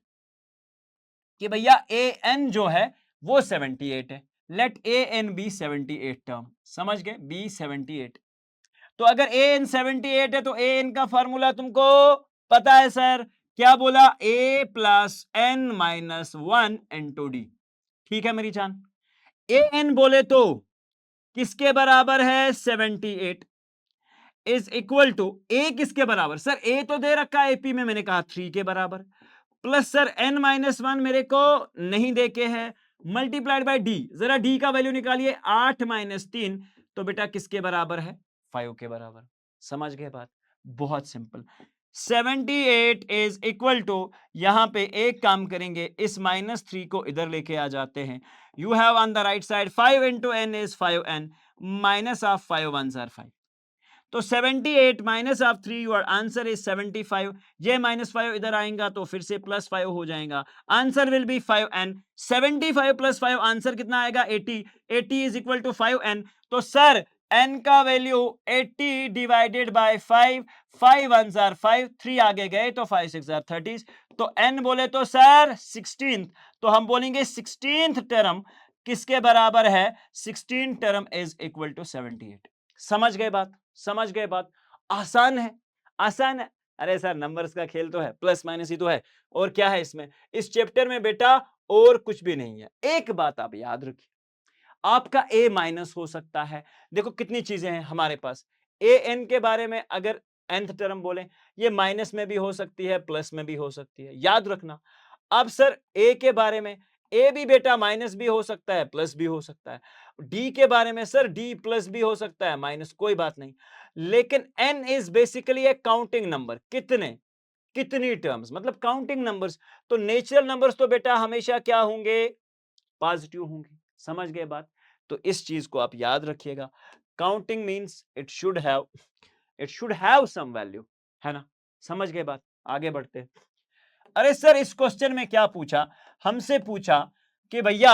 कि भैया ए एन जो है वो 78 है, late A N B 78 term. समझ गए, बी 78। तो अगर ए एन 78 है तो ए एन का फॉर्मूला तुमको पता है सर, क्या बोला, a plus n minus 1 into d. ठीक है मेरी जान, ए एन बोले तो किसके बराबर है, 78 इज इक्वल टू ए किसके बराबर, सर ए तो दे रखा है एपी में, मैंने कहा 3 के बराबर, प्लस सर n माइनस 1 मेरे को नहीं देके है, मल्टीप्लाइड बाय डी, जरा डी का वैल्यू निकालिए, 8 माइनस 3, तो बेटा किसके बराबर है, 5 के बराबर। समझ गए बात, बहुत सिंपल। 78 इज इक्वल टू, यहां पे एक काम करेंगे, इस -3 को इधर लेके आ जाते हैं। You have on the right side 5 into n is 5n, minus of 5 1 are 5। तो 78 minus of 3, your answer is 75। ये -5 इधर आएगा तो फिर से +5 हो जाएगा, answer will be 5n। 75 + 5 answer कितना आएगा, 80। 80 इज इक्वल टू 5n। तो सर n का वैल्यू 80 डिवाइडेड बाय 5, 5 1 आर 5, 3 आगे गए तो 5 6 आर 30, तो n बोले तो सर 16। तो हम बोलेंगे 16th टर्म किसके बराबर है, 16 टर्म इज इक्वल टू 78। समझ गए बात, समझ गए बात, आसान है, आसान है। अरे सर नंबर्स का खेल तो है, प्लस माइनस ही तो है, और क्या है इसमें, इस चैप्टर में बेटा और कुछ भी नहीं है। एक बात आप याद रखिए, आपका ए माइनस हो सकता है। देखो कितनी चीजें हैं हमारे पास, ए एन के बारे में अगर nth टर्म बोले, ये माइनस में भी हो सकती है, प्लस में भी हो सकती है, याद रखना। अब सर ए के बारे में, ए भी बेटा माइनस भी हो सकता है, प्लस भी हो सकता है। डी के बारे में सर डी प्लस भी हो सकता है, माइनस, कोई बात नहीं। लेकिन n is basically a counting number, कितने, कितनी टर्म्स, मतलब काउंटिंग नंबर्स। तो नेचुरल नंबर्स तो बेटा हमेशा क्या होंगे, पॉजिटिव होंगे। समझ गए बात, तो इस चीज को आप याद रखिएगा। Counting means it should have some value, है ना? समझ गए बात, आगे बढ़ते हैं। अरे सर इस क्वेश्चन में क्या पूछा, हमसे पूछा कि भैया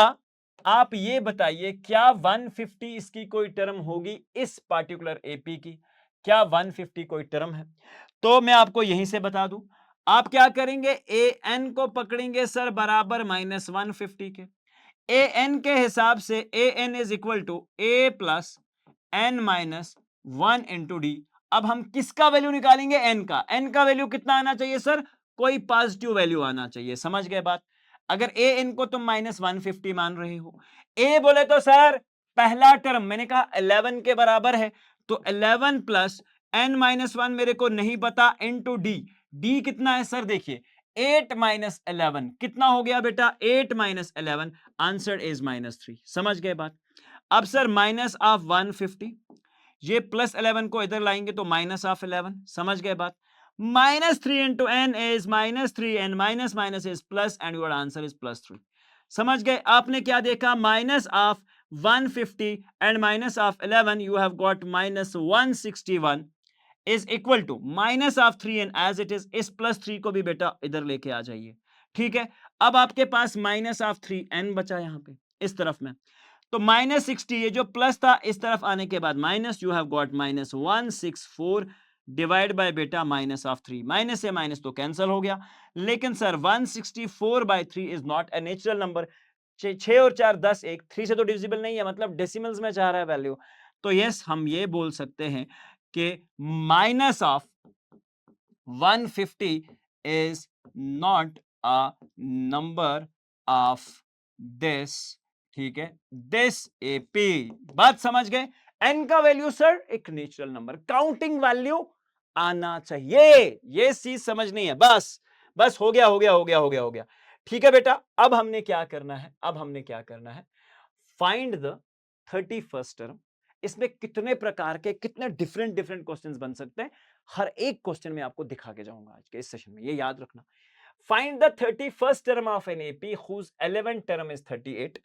आप ये बताइए क्या 150 इसकी कोई टर्म होगी, इस पार्टिकुलर एपी की, क्या 150 कोई टर्म है? तो मैं आपको यहीं से बता दूं, आप क्या करेंगे, ए एन को पकड़ेंगे सर बराबर -150 के। ए एन के हिसाब से a n is equal to a plus n minus 1 into d. अब हम किसका वैल्यू निकालेंगे, एन का। एन का वैल्यू कितना आना चाहिए सर, कोई पॉजिटिव वैल्यू आना चाहिए। समझ गए बात, अगर ए एन को तुम -150 मान रहे हो, ए बोले तो सर पहला टर्म मैंने कहा 11 के बराबर है, तो 11 प्लस एन माइनस 1 मेरे को नहीं पता, इंटू डी। डी कितना है सर, देखिए 8 माइनस 11 कितना हो गया बेटा, 8 माइनस 11, आंसर इज -3। समझ गए बात। अब सर माइनस ऑफ 150, ये प्लस 11 को इधर लाएंगे तो माइनस ऑफ 11। समझ गए बात, -3 into n is -3 and minus minus is plus and your answer is +3। समझ गए, आपने क्या देखा, minus of 150 and minus of 11, you have got -161 is equal to minus of 3 and as it is, इस +3 को भी बेटा इधर लेके आ जाइए। ठीक है, अब आपके पास -3n बचा यहां पे इस तरफ में, तो -60, ये जो प्लस था इस तरफ आने के बाद minus, you have got -164 divide by बेटा -3। माइनस से माइनस तो कैंसिल हो गया, लेकिन sir 164/3 is not a natural number. 6 और 4 10, 1 3 से तो डिविजिबल नहीं है, मतलब डेसिमल्स में जा रहा है वैल्यू। तो यस, हम ये बोल सकते हैं कि minus of 150 is not a number of this, ठीक है, दिस एपी। बात समझ गए? एन का वैल्यू सर एक नेचुरल नंबर, काउंटिंग वैल्यू आना चाहिए, ये चीज समझनी है। बस बस हो गया हो गया हो गया हो गया हो गया। ठीक है बेटा, अब हमने क्या करना है, अब हमने क्या करना है, फाइंड द 31st टर्म। इसमें कितने प्रकार के, कितने डिफरेंट डिफरेंट क्वेश्चंस बन सकते हैं, हर एक क्वेश्चन में आपको दिखा के जाऊंगा आज के इस सेशन में, ये याद रखना। Find the 31st term of an AP whose 11th term is 38।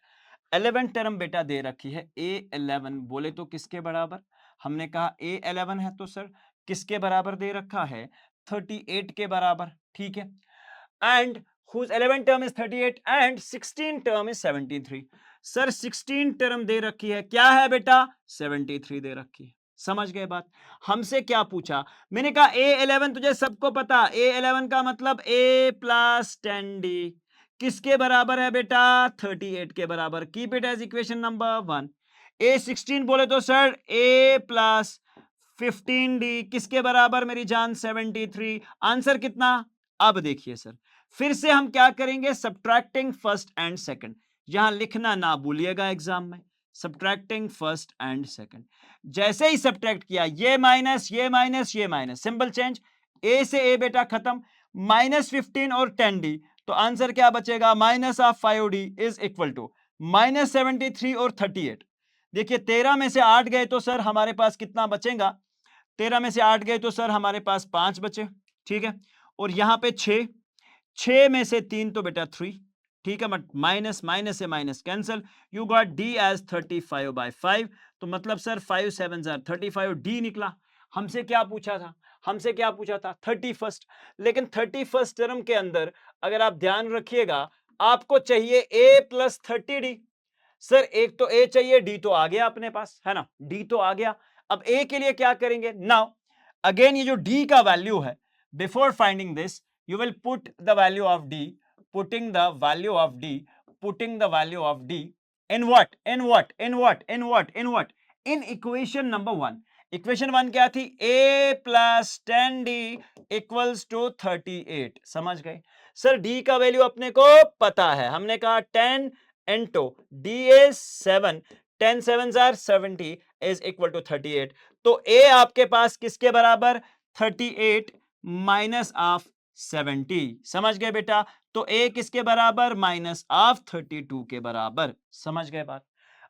11th term बेटा दे रखी है A11, बोले तो किसके बराबर? हमने कहा A11 है तो सर किसके बराबर दे रखा है? 38 के बराबर, ठीक है। And whose 11th term is 38 and 16th term is 73। Sir 16 term दे रखी है, क्या है बेटा? 73 दे रखी है। समझ गए बात? हमसे क्या पूछा? मैंने कहा A11 तुझे सबको पता, A11 का मतलब A प्लस 10D किसके बराबर है बेटा? 38 के बराबर। Keep it as equation number 1। A16 बोले तो सर A प्लस 15D किसके बराबर मेरी जान? 73। आंसर कितना? अब देखिए सर, फिर से हम क्या करेंगे? Subtracting first and second. यहां लिखना ना भूलिएगा एग्जाम में, सब्ट्रैक्टिंग फर्स्ट एंड सेकंड। जैसे ही सब्ट्रैक्ट किया, ये माइनस ये माइनस ये माइनस, सिंपल चेंज, ए से ए बेटा खत्म, -15 और 10D, तो आंसर क्या बचेगा? Minus of 5D is equal to -73 और 38। देखिए 13 में से 8 गए तो सर हमारे पास कितना बचेगा? 13 में से 8 गए तो सर हमारे पास 5 बचे, ठीक है। और यहां पे 6 में से 3 तो बेटा 3, ठीक है, बट माइनस माइनस से minus cancel, you got d as 35/5। तो मतलब सर 5 7 35, डी निकला। हमसे क्या पूछा था? हमसे क्या पूछा था? 31st। लेकिन 31st टर्म के अंदर अगर आप ध्यान रखिएगा, आपको चाहिए a प्लस 30D। सर एक तो ए चाहिए, डी तो आ गया अपने पास, है ना, डी तो आ गया। अब ए के लिए क्या करेंगे? नाउ अगेन ये जो डी का वैल्यू है, before finding this you will put the value of d, putting the value of d, putting the value of d in what? In what? In what? In what? In what? In equation number 1। Equation 1 क्या थी? a plus 10d equals to 38। समझ गए? Sir d का value अपने को पता है, हमने कहा 10 into d is 7, 10 7s are 70 is equal to 38। तो a आपके पास किसके बराबर? 38 माइनस ऑफ 70। समझ गए बेटा? तो a किसके बराबर? माइनस ऑफ 32 के बराबर। समझ गए बात?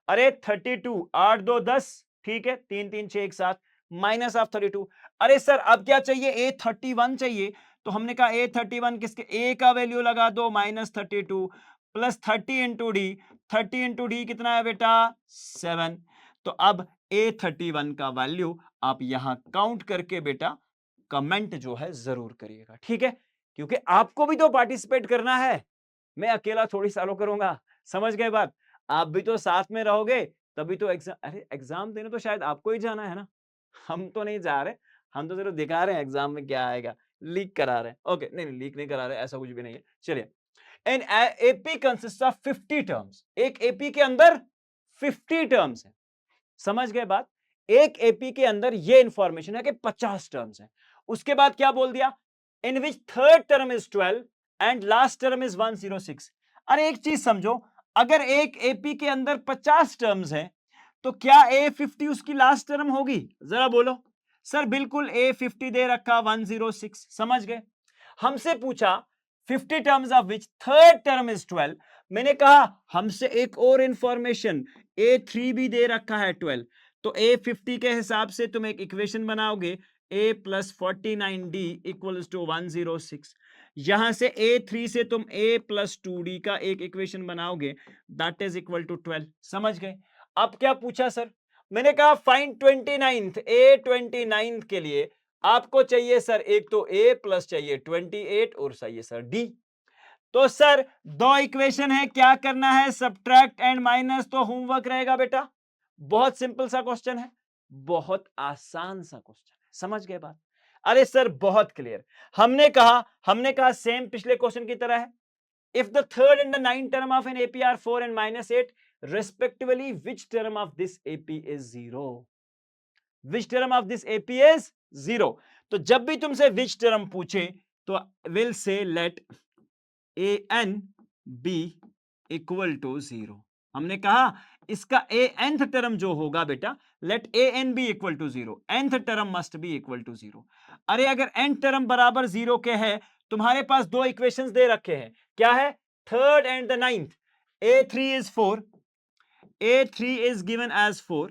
अरे 32, 8 2 10, ठीक है, 3 3 6 एक साथ, माइनस ऑफ 32। अरे सर अब क्या चाहिए? A31 चाहिए। तो हमने कहा A31 किसके? a का वैल्यू लगा दो -32 plus 30 into D. 30 into D कितना है बेटा? 7। तो अब A31 का वैल्यू आप यहां काउंट करके बेटा कमेंट जो है जरूर करिएगा, ठीक है, क्योंकि आपको भी तो पार्टिसिपेट करना है, मैं अकेला थोड़ी सालों करूंगा। समझ गए बात? आप भी तो साथ में रहोगे, तभी तो एग्जाम, अरे एग्जाम देने तो शायद आपको ही जाना है ना, हम तो नहीं जा रहे, हम तो सिर्फ दिखा रहे हैं एग्जाम में क्या आएगा, लीक करा रहे हैं। ओके, नहीं नहीं लीक नहीं करा रहे, ऐसा कुछ भी नहीं है। चलिए, an AP consist of 50 terms. एक एपी के अंदर 50 टर्म्स है। समझ गए बात? एक एपी के अंदर ये इंफॉर्मेशन है कि 50 टर्म्स हैं। उसके बाद क्या बोल दिया? In which third term is 12 and last term is 106। अरे एक चीज समझो, अगर एक एपी के अंदर 50 टर्म्स हैं तो क्या A50 उसकी लास्ट टर्म होगी? जरा बोलो। सर बिल्कुल, A50 दे रखा 106। समझ गए? हमसे पूछा 50 terms of which third term is 12। मैंने कहा हमसे एक और इंफॉर्मेशन, A3 भी दे रखा है 12। तो A50 के हिसाब से तुम एक इक्वेशन बनाओगे, a plus 49d equals to 106। यहां से A3 से तुम a प्लस 2d का एक इक्वेशन बनाओगे, दैट इज इक्वल टू 12। समझ गए? अब क्या पूछा सर? मैंने कहा फाइंड 29th। A29th के लिए आपको चाहिए सर एक तो a प्लस चाहिए 28 और चाहिए सर d। तो सर दो इक्वेशन है, क्या करना है, सब्ट्रैक्ट एंड माइनस। तो होमवर्क रहेगा बेटा, बहुत सिंपल सा क्वेश्चन है, बहुत आसान सा क्वेश्चन है, समझ गए बात। अरे सर बहुत क्लियर। हमने कहा सेम पिछले क्वेश्चन की तरह है। If the third and the ninth term of an AP are 4 and -8 respectively, which term of this AP is 0? Which term of this AP is 0? तो जब भी तुमसे which term पूछे तो will say let an be equal to 0। हमने कहा इसका nth term जो होगा बेटा, let an be equal to 0, nth term must be equal to 0। अरे अगर nth term बराबर 0 के है, तुम्हारे पास दो इक्वेशंस दे रखे हैं, क्या है, third and the ninth. a3 is 4, a3 is given as 4,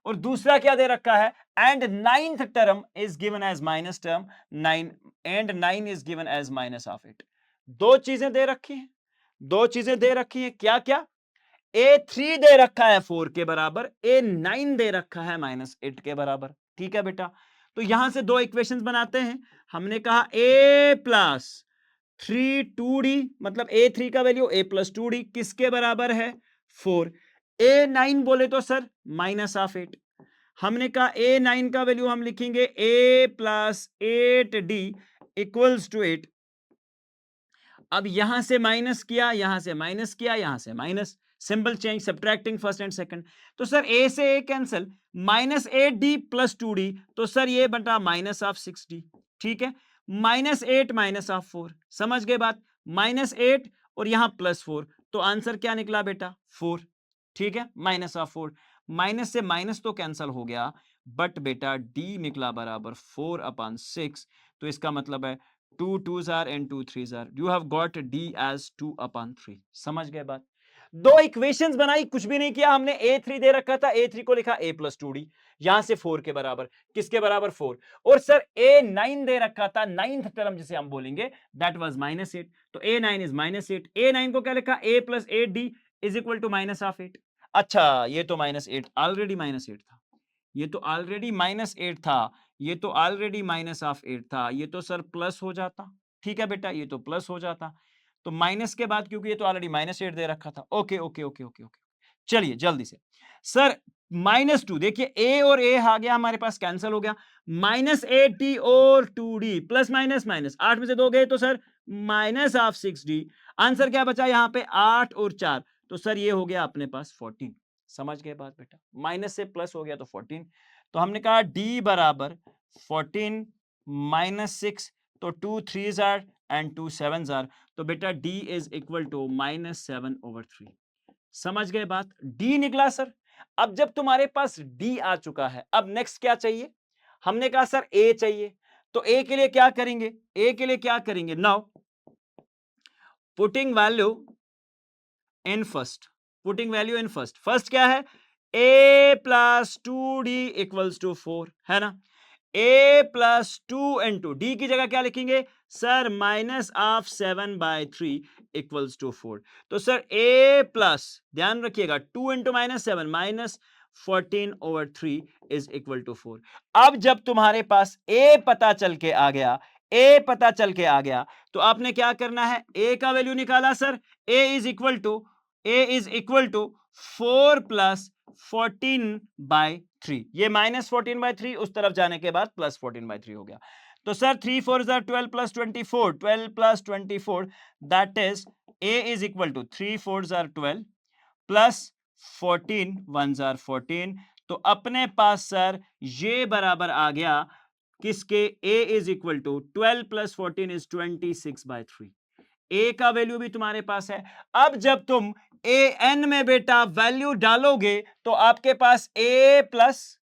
और दूसरा क्या दे रखा है, and ninth term is given as minus term 9, and 9 is given as minus of 8। दो चीजें दे रखी हैं, दो चीजें दे रखी हैं, क्या क्या, a3 दे रखा है 4 के बराबर, a9 दे रखा है -8 के बराबर। ठीक है बेटा, तो यहां से दो इक्वेशंस बनाते हैं। हमने कहा a प्लस 3 2d, मतलब a3 का वैल्यू a प्लस 2d किसके बराबर है, 4। a9 बोले तो सर -8। हमने कहा a9 का वैल्यू हम लिखेंगे a plus 8d equals to 8। अब यहां से माइनस किया, यहां से माइनस किया, यहां से minus, simple change, subtracting first and second. तो सर a से a cancel, -8d plus 2d, तो सर ये बटा -6d। ठीक है, -8 -4, समझ गए बात, -8 और यहां +4, तो आंसर क्या निकला बेटा, 4। ठीक है, -4, माइनस से माइनस तो कैंसिल हो गया, बट बेटा d निकला बराबर 4/6। तो इसका मतलब है 2 2s are and 2 3s are, you have got d as 2/3। समझ गए बात। दो इक्वेशंस बनाई, कुछ भी नहीं किया हमने, a3 दे रखा था, a3 को लिखा a प्लस 2d, यहां से 4 के बराबर, किसके बराबर, 4। और सर a9 दे रखा था, नाइन्थ टर्म जिसे हम बोलेंगे, दैट वाज -8, तो a9 इज -8, a9 को क्या लिखा, a plus 8d is equal to -8। अच्छा, ये तो -8 ऑलरेडी -8 था, ये तो ऑलरेडी -8 था, ये तो ऑलरेडी -8 था, ये तो सर प्लस हो जाता। ठीक है बेटा, ये तो प्लस हो जाता, तो माइनस के बाद, क्योंकि ये तो ऑलरेडी -8 दे रखा था। Okay okay okay okay okay, चलिए जल्दी से सर, -2 देखिए, a और a आ गया हमारे पास, कैंसिल हो गया, -8d और 2d, प्लस माइनस माइनस, 8 में से 2 गए तो सर -6d। आंसर क्या बचा यहाँ पे, 8 और 4, तो सर ये हो गया अपने पास 14। समझ गए बात बेटा, माइनस से प्लस हो गया तो 14। तो हमने कहा d बराबर 14 -6, तो 2 3s are and 2 7s are, तो बेटा d इज इक्वल टू -7/3। समझ गए बात, d निकला सर। अब जब तुम्हारे पास d आ चुका है, अब नेक्स्ट क्या चाहिए, हमने कहा सर a चाहिए, तो a के लिए क्या करेंगे, a के लिए क्या करेंगे, now putting value in first, putting value in first, first क्या है, a plus 2d equals to 4, है ना, a प्लस 2 इंटू डी की जगह क्या लिखेंगे सर, -7/3 इक्वल्स टू 4। तो सर a प्लस, ध्यान रखिएगा, 2 इंटू -7 -14/3 इज इक्वल टू 4। अब जब तुम्हारे पास a पता चल के आ गया, a पता चल के आ गया, तो आपने क्या करना है, a का वैल्यू निकाला sir, a is equal to 4 plus 14/3, ये -14/3 उस तरफ जाने के बाद +14/3 हो गया। तो sir 3 4 12 plus 24, 12 plus 24, that is a is equal to 3 4 12 plus 14 1 14। तो अपने पास सर ये बराबर आ गया किसके, a is equal to 12 plus 14 is 26/3। a का वैल्यू भी तुम्हारे पास है। अब जब तुम an में बेटा वैल्यू डालोगे, तो आपके पास a प्लस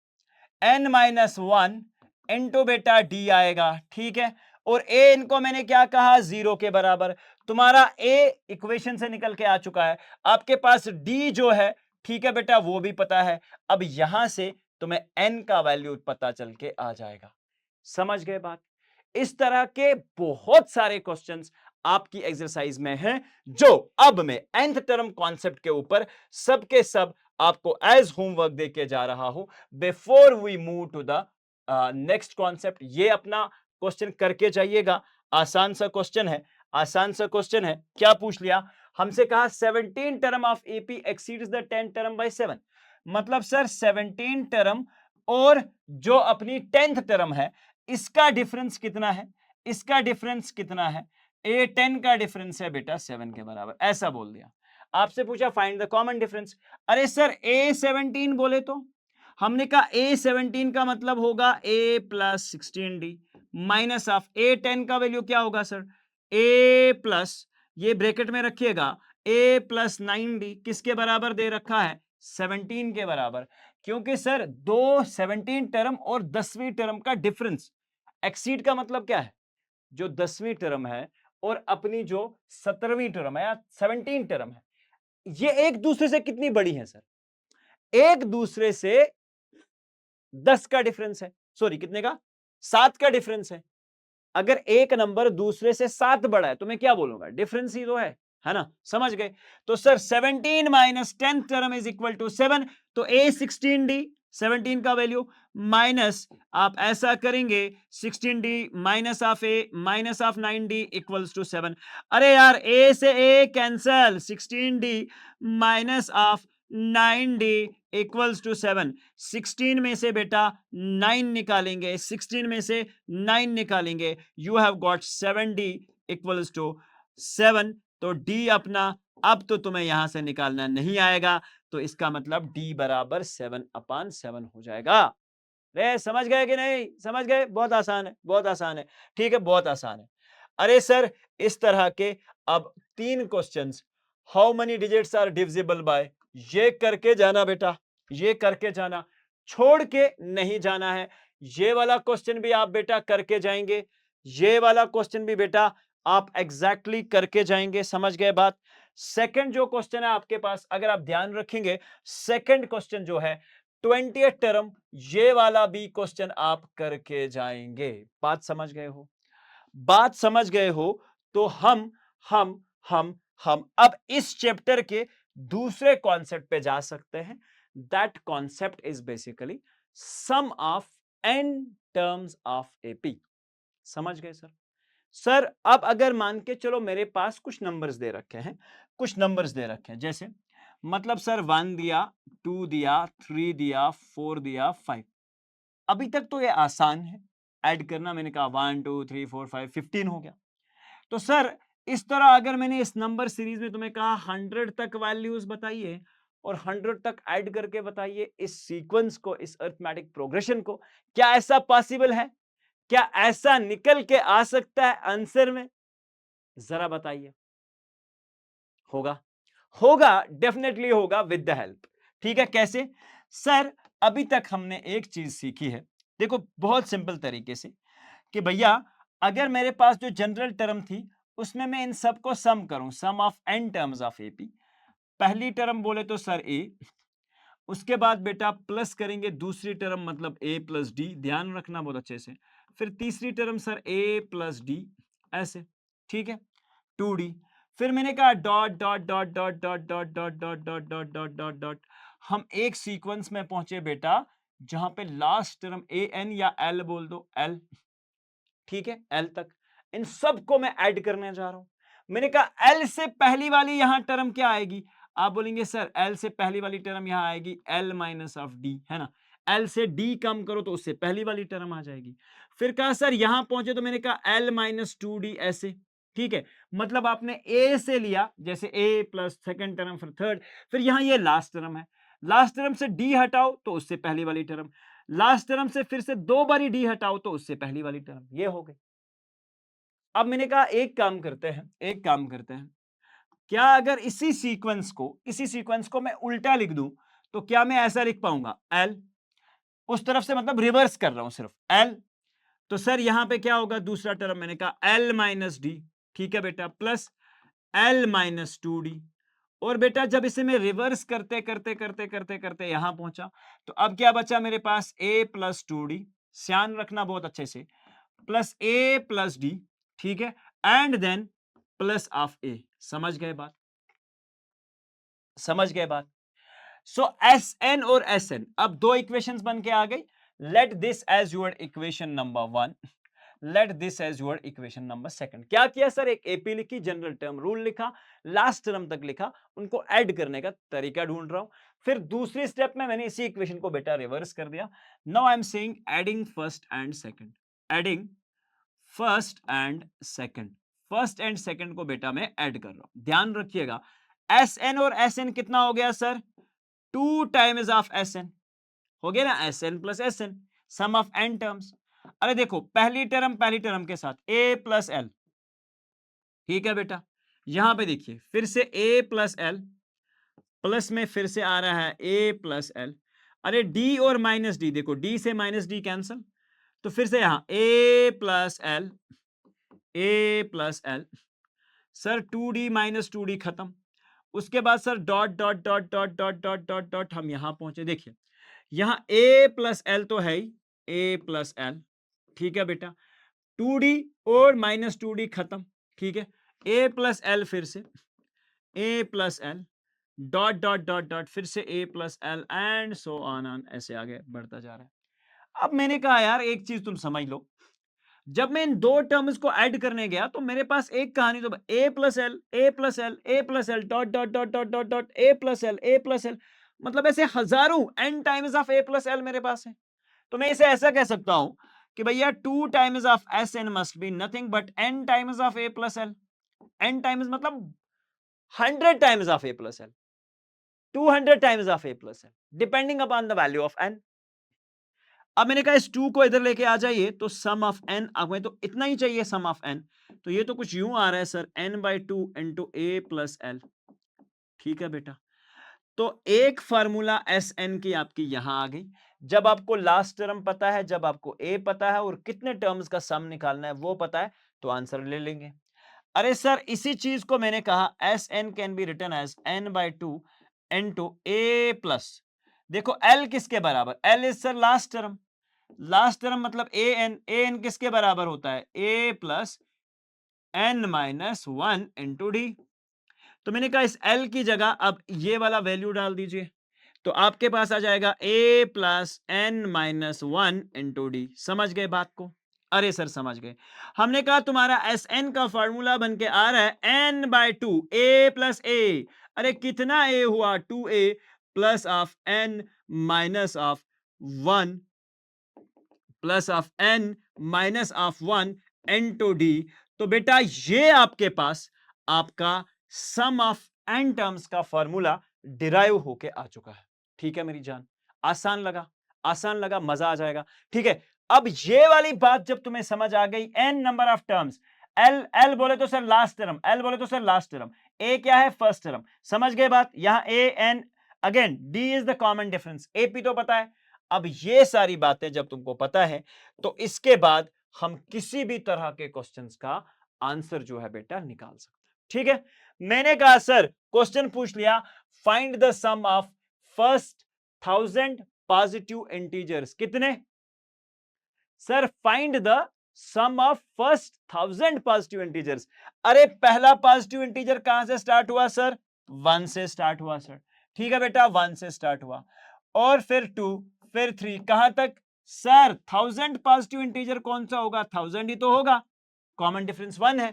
n-1 इंटू बेटा d आएगा। ठीक है, और a इनको मैंने क्या कहा, 0 के बराबर। तुम्हारा a इक्वेशन से निकल के आ चुका है, आपके पास d जो है, ठीक है बेटा, वो भी पता है। अब यहां से तुम्हें n का वैल्यू पता चल के आ जाएगा। समझ गए बात। इस तरह के बहुत सारे क्वेश्चंस आपकी एक्सरसाइज में हैं, जो अब मैं nth टर्म कॉन्सेप्ट के ऊपर सबके सब आपको एज होमवर्क देके जा रहा हूं, before we move to the next concept. ये अपना क्वेश्चन करके जाइएगा, आसान सा क्वेश्चन है, आसान सा क्वेश्चन है, क्या पूछ लिया हमसे, कहा 17 term of AP exceeds the 10 term by 7। मतलब सर 17 टर्म और जो अपनी 10th टर्म है इसका डिफरेंस कितना है, इसका डिफरेंस कितना है, ए 10 का डिफरेंस है बेटा 7 के बराबर, ऐसा बोल दिया। आपसे पूछा फाइंड द कॉमन डिफरेंस। अरे सर ए 17 बोले तो हमने कहा ए 17 का मतलब होगा ए प्लस 16d माइनस ऑफ ए 10 का वैल्यू क्या होगा सर, ए प्लस, ये ब्रैकेट में रखिएगा, ए प्लस 9d किसके बराबर दे रखा है, 17 के बराबर। क्योंकि सर दो 17 टर्म और 10वीं टर्म का डिफरेंस, एक्सीड का मतलब क्या है, जो 10वीं टर्म है और अपनी जो 17वीं टर्म है या 17 टर्म है, ये एक दूसरे से कितनी बड़ी है सर, एक दूसरे से 10 का डिफरेंस है, सॉरी कितने का, 7 का डिफरेंस है। अगर एक नंबर दूसरे से 7 बड़ा है तो मैं क्या बोलूंगा, डिफरेंस ही तो है ना, समझ गए। तो sir 17 minus 10 term is equal to 7, तो ए 16d 17 का वैल्यू माइनस आप ऐसा करेंगे 16d minus of a minus of 9d equals to 7। अरे यार ए से a cancel, 16d minus of 9d equals to 7। 16 में से बेटा 9 निकालेंगे, 16 में से 9 निकालेंगे, you have got 7d equals to 7। तो d अपना अब तो तुम्हें यहां से निकालना नहीं आएगा, तो इसका मतलब d बराबर 7/7 हो जाएगा। रे समझ गए कि नहीं, समझ गए, बहुत आसान है, बहुत आसान है, ठीक है, बहुत आसान है। अरे सर इस तरह के अब 3 questions, how many digits are divisible by, ये करके जाना बेटा, ये करके जाना, छोड़ के नहीं जाना है। ये वाला क्वेश्चन भी आप बेटा करके जाएंगे, ये वाला क्वेश्चन भी बेटा आप एग्जैक्टली करके जाएंगे, समझ गए बात। सेकंड जो क्वेश्चन है आपके पास, अगर आप ध्यान रखेंगे, सेकंड क्वेश्चन जो है 20th टर्म, ये वाला भी क्वेश्चन आप करके जाएंगे। बात समझ गए हो, बात समझ गए हो। तो हम अब इस चैप्टर के दूसरे कॉन्सेप्ट पे जा सकते हैं। That concept is basically sum of n terms of AP. समझ गए सर। सर अब अगर मान के चलो मेरे पास कुछ नंबर्स दे रखे हैं, कुछ नंबर्स दे रखे हैं, जैसे मतलब सर 1 दिया, 2 दिया, 3 दिया, 4 दिया, 5। अभी तक तो ये आसान है ऐड करना, मैंने कहा 1 2 3 4 5 15 हो गया। तो सर इस तरह अगर मैंने इस नंबर सीरीज में तुम्हें कहा 100 तक वैल्यूज बताइए और 100 तक ऐड करके बताइए इस सीक्वेंस को, इस अरिथमेटिक प्रोग्रेशन को, क्या ऐसा पॉसिबल है, क्या ऐसा निकल के आ सकता है आंसर में, जरा बताइए। होगा, होगा, डेफिनेटली होगा विद द हेल्प। ठीक है, कैसे सर, अभी तक हमने एक चीज सीखी है, देखो बहुत सिंपल तरीके से, कि भैया अगर मेरे पास जो जनरल टर्म थी उसमें मैं इन सबको सम करूं, sum of n terms of AP. पहली टर्म बोले तो सर a, उसके बाद बेटा प्लस करेंगे दूसरी टर्म मतलब a प्लस डी, ध्यान रखना बहुत अच्छे से, फिर तीसरी term sir a plus D, ऐसे, ठीक है, 2d। फिर मैंने कहा dot dot dot dot dot dot dot dot dot dot dot dot dot, हम एक सीक्वेंस में पहुंचे बेटा जहां पे लास्ट टर्म ए एन या एल बोल दो, एल, ठीक है, एल तक, इन सबको मैं ऐड करने जा रहा हूं। मैंने कहा एल से पहली वाली यहां टर्म क्या आएगी, आप बोलेंगे सर एल से पहली वाली टर्म यहां आएगी एल माइनस ऑफ डी, है ना, एल से डी कम करो तो उससे पहली वाली टर्म आ जाएगी। फिर कहा सर यहां पहुंचे तो मैंने कहा एल माइनस 2d, ऐसे, ठीक है, मतलब आपने ए से लिया, जैसे ए प्लस सेकेंड टर्म फिर थर्ड, फिर यहां ये लास्ट टर्म है, लास्ट टर्म से डी हटाओ तो उससे पहली वाली टर्म, लास्ट टर्म से फिर से 2 बारी डी हटाओ तो उससे पहली वाली टर्म, ये हो गई। अब मैंने कहा एक काम करते हैं, एक काम करते हैं, क्या अगर इसी सीक्वेंस को मैं उल्टा लिख दूं तो क्या मैं ऐसा लिख पाऊंगा, एल, उस तरफ से मतलब रिवर्स कर रहा हूं सिर्फ एल, तो सर यहां पे क्या होगा, दूसरा टर्म मैंने कहा एल माइनस डी, ठीक है बेटा, प्लस एल माइनस 2d। और बेटा जब इसे मैं रिवर्स करते करते करते करते करते यहां पहुंचा तो अब क्या बचा मेरे पास, a प्लस 2d, ध्यान रखना बहुत अच्छे से, प्लस a प्लस डी, ठीक है, and then plus of a। समझ गए बात, समझ गए बात। सो एस एन और एस एन, अब दो इक्वेशंस बन के आ गई। Let this as your equation number 1, let this as your equation number second. क्या किया सर, एक एपी लिखी, जनरल टर्म रूल लिखा, लास्ट टर्म तक लिखा, उनको ऐड करने का तरीका ढूंढ रहा हूं। फिर दूसरी स्टेप में मैंने इसी इक्वेशन को बेटा रिवर्स कर दिया। Now I am saying adding first and second, adding first and second, first and second को बेटा मैं ऐड कर रहा हूं। ध्यान रखिएगा, एस एन और एस एन कितना हो गया sir, 2 times of s n हो गया ना, s n plus s n, sum of n terms. अरे देखो, पहली टर्म के साथ ए प्लस एल, ठीक है बेटा। यहां पे देखिए फिर से ए प्लस एल, प्लस में फिर से आ रहा है ए प्लस एल। अरे डी और माइनस डी, देखो डी से माइनस डी कैंसल, तो फिर से यहां a plus l, a plus l. Sir 2d minus 2d खत्म। उसके बाद sir dot dot dot dot dot dot dot dot, हम यहां पहुंचे। देखिए यहां a प्लस एल तो है ही, a प्लस एल, ठीक है बेटा। 2d और माइनस 2d खत्म, ठीक है। a प्लस एल, फिर से a plus L, dot dot dot dot, फिर से a plus L, and so on ऐसे आगे बढ़ता जा रहा है। अब मैंने कहा यार एक चीज तुम समझ लो, जब मैं इन दो टर्म्स को ऐड करने गया तो मेरे पास एक कहानी, तो a plus L, a plus L, a plus L, dot dot dot dot dot dot, a plus L, a plus L, मतलब ऐसे हजारों n times of a plus L मेरे पास है। तो मैं इसे ऐसा कह सकता हूं कि भैया 2 times of s n must be nothing but n times of a plus l. n times मतलब 100 times of a plus l, 200 times of a plus l, depending upon the value of n। अब मैंने कहा इस 2 को इधर लेके आ जाइए, तो सम ऑफ n, अब मैं तो इतना ही चाहिए सम ऑफ n, तो ये तो कुछ यूं आ रहा है sir, n/2 into a plus L, ठीक है बेटा। तो एक फार्मूला एस एन की आपकी यहां आ गई। जब आपको लास्ट टर्म पता है, जब आपको ए पता है और कितने टर्म्स का सम निकालना है वो पता है, तो आंसर ले लेंगे। अरे सर इसी चीज को मैंने कहा s n can be written as n/2 into a plus, देखो एल किसके बराबर, l is sir last term, last term मतलब ए एन किसके बराबर होता है, a plus n minus 1 into d. तो मैंने कहा इस एल की जगह अब ये वाला वैल्यू डाल दीजिए, तो आपके पास आ जाएगा a plus n minus 1 into d. समझ गए बात को? अरे सर समझ गए। हमने कहा तुम्हारा एस एन का फॉर्मूला बन के आ रहा है n/2 a प्लस ए। अरे कितना a हुआ, 2a plus of n minus of 1 plus of n minus of 1 into d. तो बेटा ये आपके पास आपका सम ऑफ n टर्म्स का फॉर्मूला डिराइव होके आ चुका है। ठीक है मेरी जान, आसान लगा, आसान लगा, मजा आ जाएगा। ठीक है, अब ये वाली बात जब तुम्हें समझ आ गई, n number of terms, L l बोले तो सर लास्ट टर्म, एल बोले तो सर लास्ट टर्म, ए क्या है फर्स्ट टर्म, समझ गए बात। यहां a n, again d is the common difference, AP तो पता है। अब ये सारी बातें जब तुमको पता है, तो इसके बाद हम किसी भी तरह के क्वेश्चंस का आंसर जो है बेटा निकाल सकते हैं। ठीक है, मैंने कहा सर क्वेश्चन पूछ लिया, find the sum of first 1000 positive integers. कितने sir, find the sum of first 1000 positive integers. अरे पहला पॉजिटिव इंटीजर कहां से स्टार्ट हुआ सर, 1 से स्टार्ट हुआ सर। ठीक है बेटा, 1 से स्टार्ट हुआ, और फिर 2, फिर 3, कहां तक सर, 1000 पॉजिटिव इंटीजर कौन सा होगा, 1000 ही तो होगा, कॉमन डिफरेंस 1 है।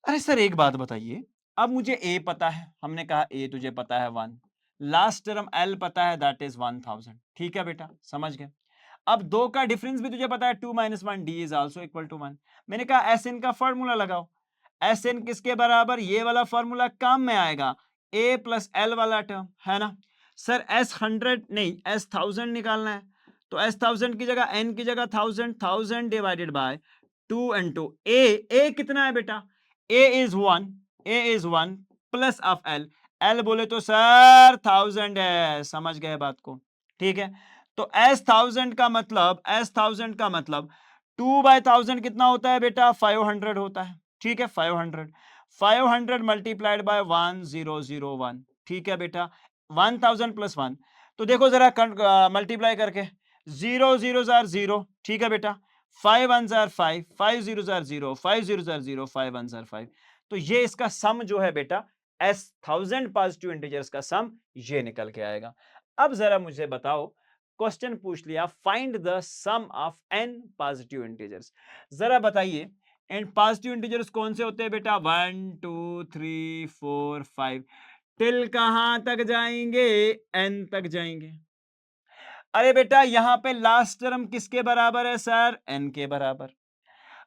अरे सर एक बात बताइए, अब मुझे ए पता है, हमने कहा ए तुझे पता है 1, लास्ट टर्म एल पता है दैट इज 1000। ठीक है बेटा, समझ गए। अब 2 का डिफरेंस भी तुझे पता है, 2 - 1 d is also equal to 1। मैंने कहा एस एन का फॉर्मूला लगाओ, एस एन किसके बराबर, ये वाला फॉर्मूला काम में आएगा, ए प्लस एल वाला टर्म है ना। सर एस 100 नहीं, एस 1000 निकालना है, तो एस 1000 की जगह एन की जगह 1000, 1000 डिवाइडेड बाय 2 इंटू ए कितना है बेटा, a is 1, a is 1 plus of l, l बोले तो सर 1000 है, समझ गए बात को। ठीक है, तो एस 1000 का मतलब, एस 1000 का मतलब 2/1000 कितना होता है बेटा, 500 होता है। ठीक है, 500 मल्टीप्लाइड बाय 1001। ठीक है बेटा, 1000 प्लस 1, तो देखो जरा मल्टीप्लाई करके, 0 0 आर 0। ठीक है बेटा, 5 1 आर 5, 5 0 आर 0, 5 0 आर 0, 5 1 आर 5। तो ये इसका सम जो है बेटा, एस 1000 पॉजिटिव इंटीजर्स का सम ये निकल के आएगा। अब जरा मुझे बताओ, क्वेश्चन पूछ लिया find the sum of n positive integers. जरा बताइए एंड पॉजिटिव इंटीजर्स कौन से होते हैं बेटा? 1 2 3 4 5 टिल कहां तक जाएंगे? n तक जाएंगे। अरे बेटा यहां पे लास्ट टर्म किसके बराबर है सर? n के बराबर।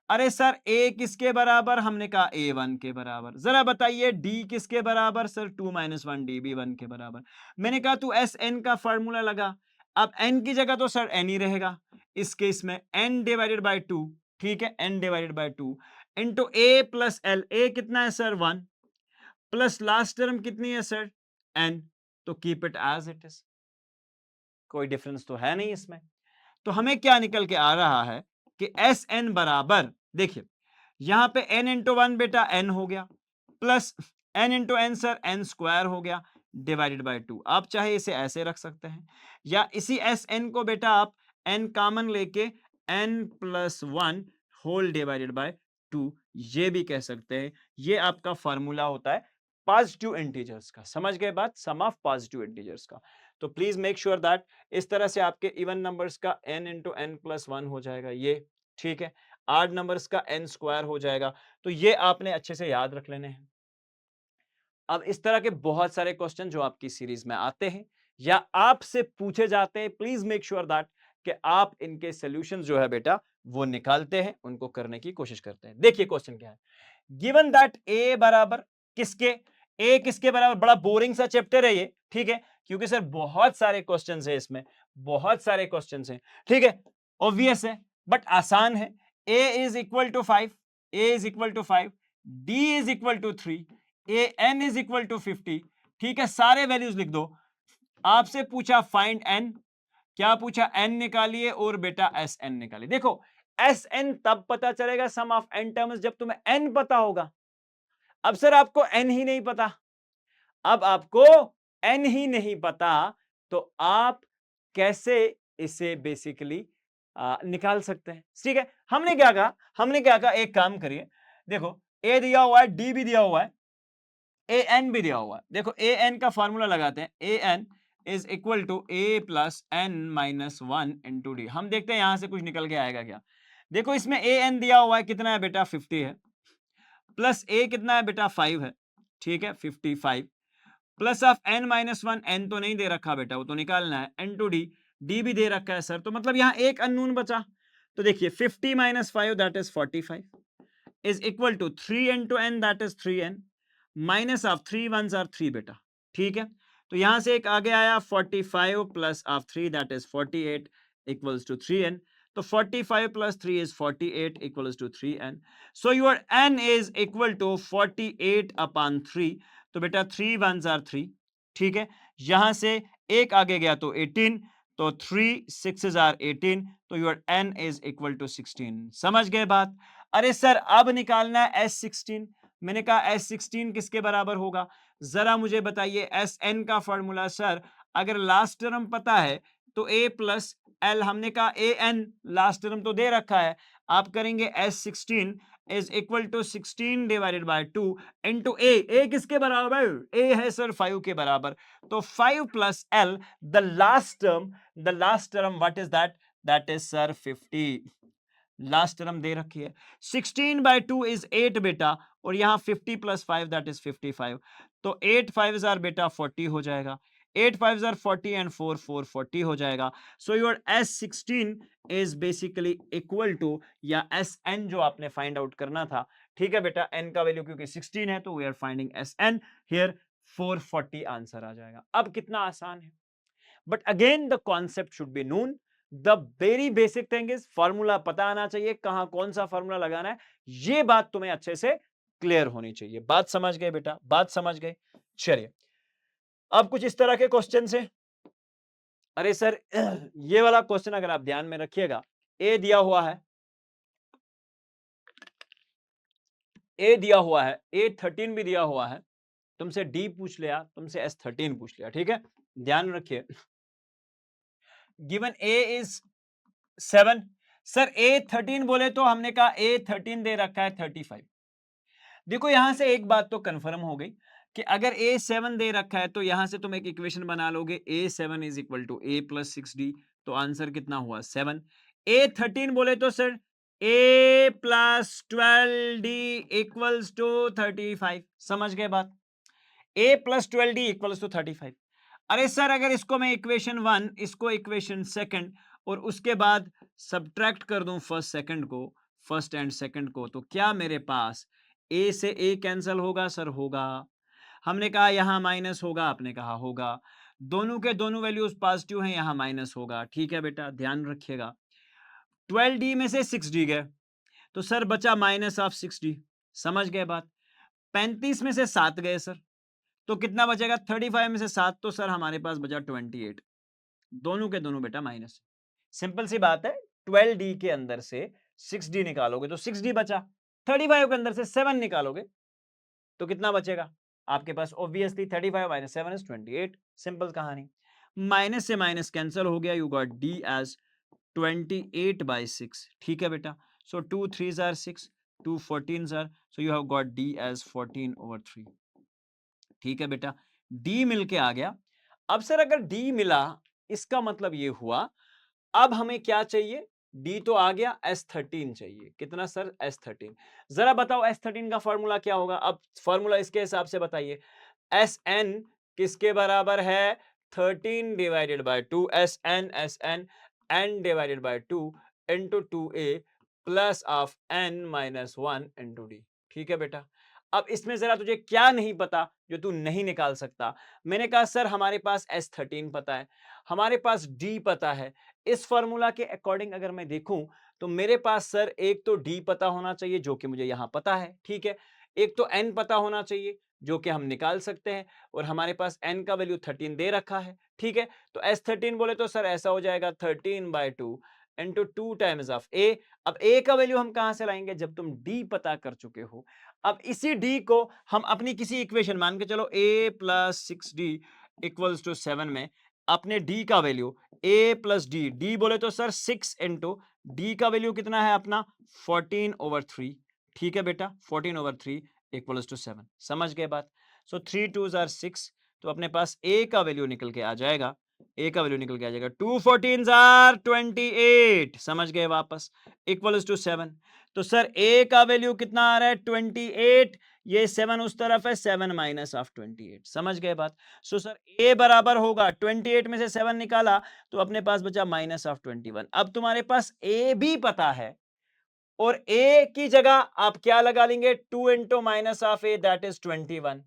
अरे सर a किसके बराबर? हमने कहा a1 के बराबर। जरा बताइए d किसके बराबर? सर 2 - 1 d भी 1 के बराबर। मैंने कहा तू Sn का फॉर्मूला लगा। अब n की जगह तो सर n ही रहेगा इस केस में, n डिवाइडेड बाय 2, ठीक है, n divided by 2 into a plus l। a कितना है सर? 1 प्लस लास्ट टर्म कितनी है सर? n। तो keep it as it is, कोई डिफरेंस तो है नहीं इसमें। तो हमें क्या निकल के आ रहा है कि एस एन बराबर, देखिए यहां पे n इंटू 1 बेटा n हो गया, plus n into n sir n square हो गया, डिवाइडेड बाय 2। आप चाहे इसे ऐसे रख सकते हैं या इसी एस एन को बेटा आप n कॉमन लेके n plus 1 whole divided by 2 ये भी कह सकते हैं। ये आपका फॉर्मूला होता है पॉजिटिव इंटीजर्स का। समझ गए बात? सम ऑफ पॉजिटिव इंटीजर्स का। तो प्लीज मेक श्योर दैट इस तरह से आपके इवन नंबर्स का n इंटू एन प्लस 1 हो जाएगा ये, ठीक है। आड नंबर्स का n स्क्वायर हो जाएगा। तो ये आपने अच्छे से याद रख लेने हैं। अब इस तरह के बहुत सारे क्वेश्चन जो आपकी सीरीज में आते हैं या आपसे पूछे जाते हैं, प्लीज मेक श्योर दैट कि आप इनके सॉल्यूशंस जो है बेटा वो निकालते हैं, उनको करने की कोशिश करते हैं। देखिए क्वेश्चन क्या है, गिवन दैट a बराबर किसके, a किसके बराबर? बड़ा बोरिंग सा चैप्टर है ये, ठीक है, क्योंकि सर बहुत सारे क्वेश्चंस है इसमें, बहुत सारे क्वेश्चंस हैं, ठीक है, ऑब्वियस है बट आसान है। a is equal to 5, a is equal to 5, d is equal to 3, a n is equal to 50, ठीक है, सारे वैल्यूज लिख दो। आपसे पूछा फाइंड n, क्या पूछा? n निकालिए और बेटा एस एन निकालिए। देखो एस एन तब पता चलेगा सम ऑफ n टर्म्स जब तुम्हें n पता होगा। अब सर आपको n ही नहीं पता, अब आपको n ही नहीं पता तो आप कैसे इसे बेसिकली निकाल सकते हैं? ठीक है, हमने क्या कहा, हमने क्या कहा, एक काम करिए, देखो a दिया हुआ है, d भी दिया हुआ है, ए एन भी दिया हुआ है। देखो ए एन का फॉर्मूला लगाते हैं, a n is equal to a plus n minus 1 into d. हम देखते हैं यहां से कुछ निकल के आएगा क्या। देखो इसमें ए एन दिया हुआ है, कितना है बेटा? 50 है, प्लस ए कितना है बेटा? 5 है, ठीक है, 55 प्लस ऑफ एन माइनस 1, एन तो नहीं दे रखा बेटा, वो तो निकालना है, एन टू डी, डी भी दे रखा है सर, तो मतलब यहाँ एक अननोन बचा। तो देखिए 50 minus 5 that is 45 is equal to 3 into n that is 3n minus of 3 ones are 3 बेटा, ठीक है। तो यहां से एक आगे आया 45 plus of 3 that is 48 equals to 3n। तो 45 plus 3 is 48 equals to 3n। So your n is equal to 48 upon 3। तो बेटा 3 ones are 3, ठीक है, यहां से एक आगे गया तो 18, तो 3 6s are 18, तो your n is equal to 16। समझ गए बात? अरे सर अब निकालना है S16। मैंने कहा S16 किसके बराबर होगा? जरा मुझे बताइए Sn का फॉर्मूला सर, अगर लास्ट टर्म पता है तो a प्लस एल, हमने कहा ए एन लास्ट टर्म तो दे रखा है, आप करेंगे S16 is equal to 16 divided by 2 into a किसके बराबर? a है सर 5 के बराबर, तो 5 plus l, the last term what is that? That is sir 50। Last term दे रखी है, 16 बाय 2 इज 8 बेटा, और यहां 50 प्लस 5 दैट इज 55, तो 8 5 आर बेटा 40 हो जाएगा, 8 5 आर 40 एंड 4 4 40 हो जाएगा। So your S16 is basically equal to, या Sn जो आपने फाइंड आउट करना था, ठीक है बेटा, n का वैल्यू क्योंकि 16 है तो we are finding Sn here 440 answer आ जाएगा। अब कितना आसान है, but again the concept should be known. The very basic thing is formula पता आना चाहिए, कहां कौन सा फॉर्मूला लगाना है, ये बात तुम्हें अच्छे से क्लियर होनी चाहिए। बात समझ गए बेटा? बात समझ गए? चलिए अब कुछ इस तरह के क्वेश्चन है। अरे सर ये वाला क्वेश्चन अगर आप ध्यान में रखिएगा, ए दिया हुआ है, ए दिया हुआ है, A13 भी दिया हुआ है, तुमसे डी पूछ लिया, तुमसे S13 पूछ लिया, ठीक है, ध्यान रखिए। Given A is 7, sir A13 बोले तो हमने कहा A13 दे रखा है 35। देखो यहां से एक बात तो कंफर्म हो गई कि अगर A7 दे रखा है तो यहां से तुम एक इक्वेशन बना लोगे, A7 is equal to A plus 6D, तो आंसर कितना हुआ 7। A13 बोले तो sir A plus 12D equals to 35। समझ गए बात? A plus 12D equals to 35। अरे सर अगर इसको मैं इक्वेशन 1, इसको इक्वेशन सेकंड और उसके बाद सब्ट्रैक्ट कर दूं फर्स्ट सेकंड को, फर्स्ट एंड सेकंड को, तो क्या मेरे पास A से A कैंसिल होगा? सर होगा। हमने कहा यहां माइनस होगा, आपने कहा होगा। दोनों के दोनों वैल्यूज पॉजिटिव हैं, यहां माइनस होगा। ठीक है बेटा, ध्यान रखिएगा। 12D में से 6D गए तो सर बचा माइनस ऑफ 6D। समझ गए बात? 35 में से 7 गए सर, तो कितना बचेगा? 35 में से 7, तो सर हमारे पास बचा 28। दोनों के दोनों बेटा माइनस। सिंपल सी बात है, 12D के अंदर से 6D निकालोगे तो 6D बचा, 35 के अंदर से 7 निकालोगे तो कितना बचेगा आपके पास? Obviously 35 minus 7 is 28। सिंपल कहानी। माइनस से माइनस कैंसिल हो गया, यू गॉट D एज 28/6। ठीक है बेटा, सो 2 3s are 6, 2 14s are, so you have got D as 14/3। ठीक है बेटा, D मिलके आ गया। अब सर अगर D मिला, इसका मतलब ये हुआ अब हमें क्या चाहिए? D तो आ गया, S13 चाहिए। कितना सर? S13। जरा बताओ S13 का फॉर्मूला क्या होगा? अब फॉर्मूला इसके हिसाब से बताइए। Sn किसके बराबर है? 13 divided by 2, Sn n divided by 2 into 2a plus of n minus 1 into d। ठीक है बेटा, अब इसमें जरा तुझे क्या नहीं पता जो तू नहीं निकाल सकता? मैंने कहा सर हमारे पास S13 पता है, हमारे पास D पता है। इस फॉर्मूला के अकॉर्डिंग अगर मैं देखूं तो मेरे पास सर एक तो D पता होना चाहिए जो कि मुझे यहां पता है, ठीक है। एक तो N पता होना चाहिए जो कि हम निकाल सकते हैं, और हमारे पास N का वैल्यू 13 दे रखा है, ठीक है। तो S13 बोले तो सर ऐसा हो जाएगा 13/2 इंटू 2 टाइम्स ऑफ A। अब A का वैल्यू हम कहां से लाएंगे? जब तुम D पता कर चुके हो। अब इसी D को हम अपनी किसी इक्वेशन, मान के चलो A plus 6D equals to 7 में अपने D का वैल्यू A प्लस D बोले तो सर 6 इंटू D का वैल्यू कितना है अपना? 14/3। ठीक है बेटा, 14/3 इक्वल्स टू 7। समझ गए बात? सो 3 2s are 6, तो अपने पास A का वैल्यू निकल के आ जाएगा। A का वैल्यू निकल के आ जाएगा 2 14s are 28। समझ गए? वापस इक्वल्स टू 7। तो सर A का वैल्यू कितना आ रहा है? 28। ये 7 उस तरफ है, 7 माइनस ऑफ 28। समझ गए बात? सो सर A बराबर होगा 28 में से 7 निकाला तो अपने पास बचा माइनस ऑफ 21। अब तुम्हारे पास A भी पता है और A की जगह आप क्या लगा लेंगे? 2 into minus of A that is 21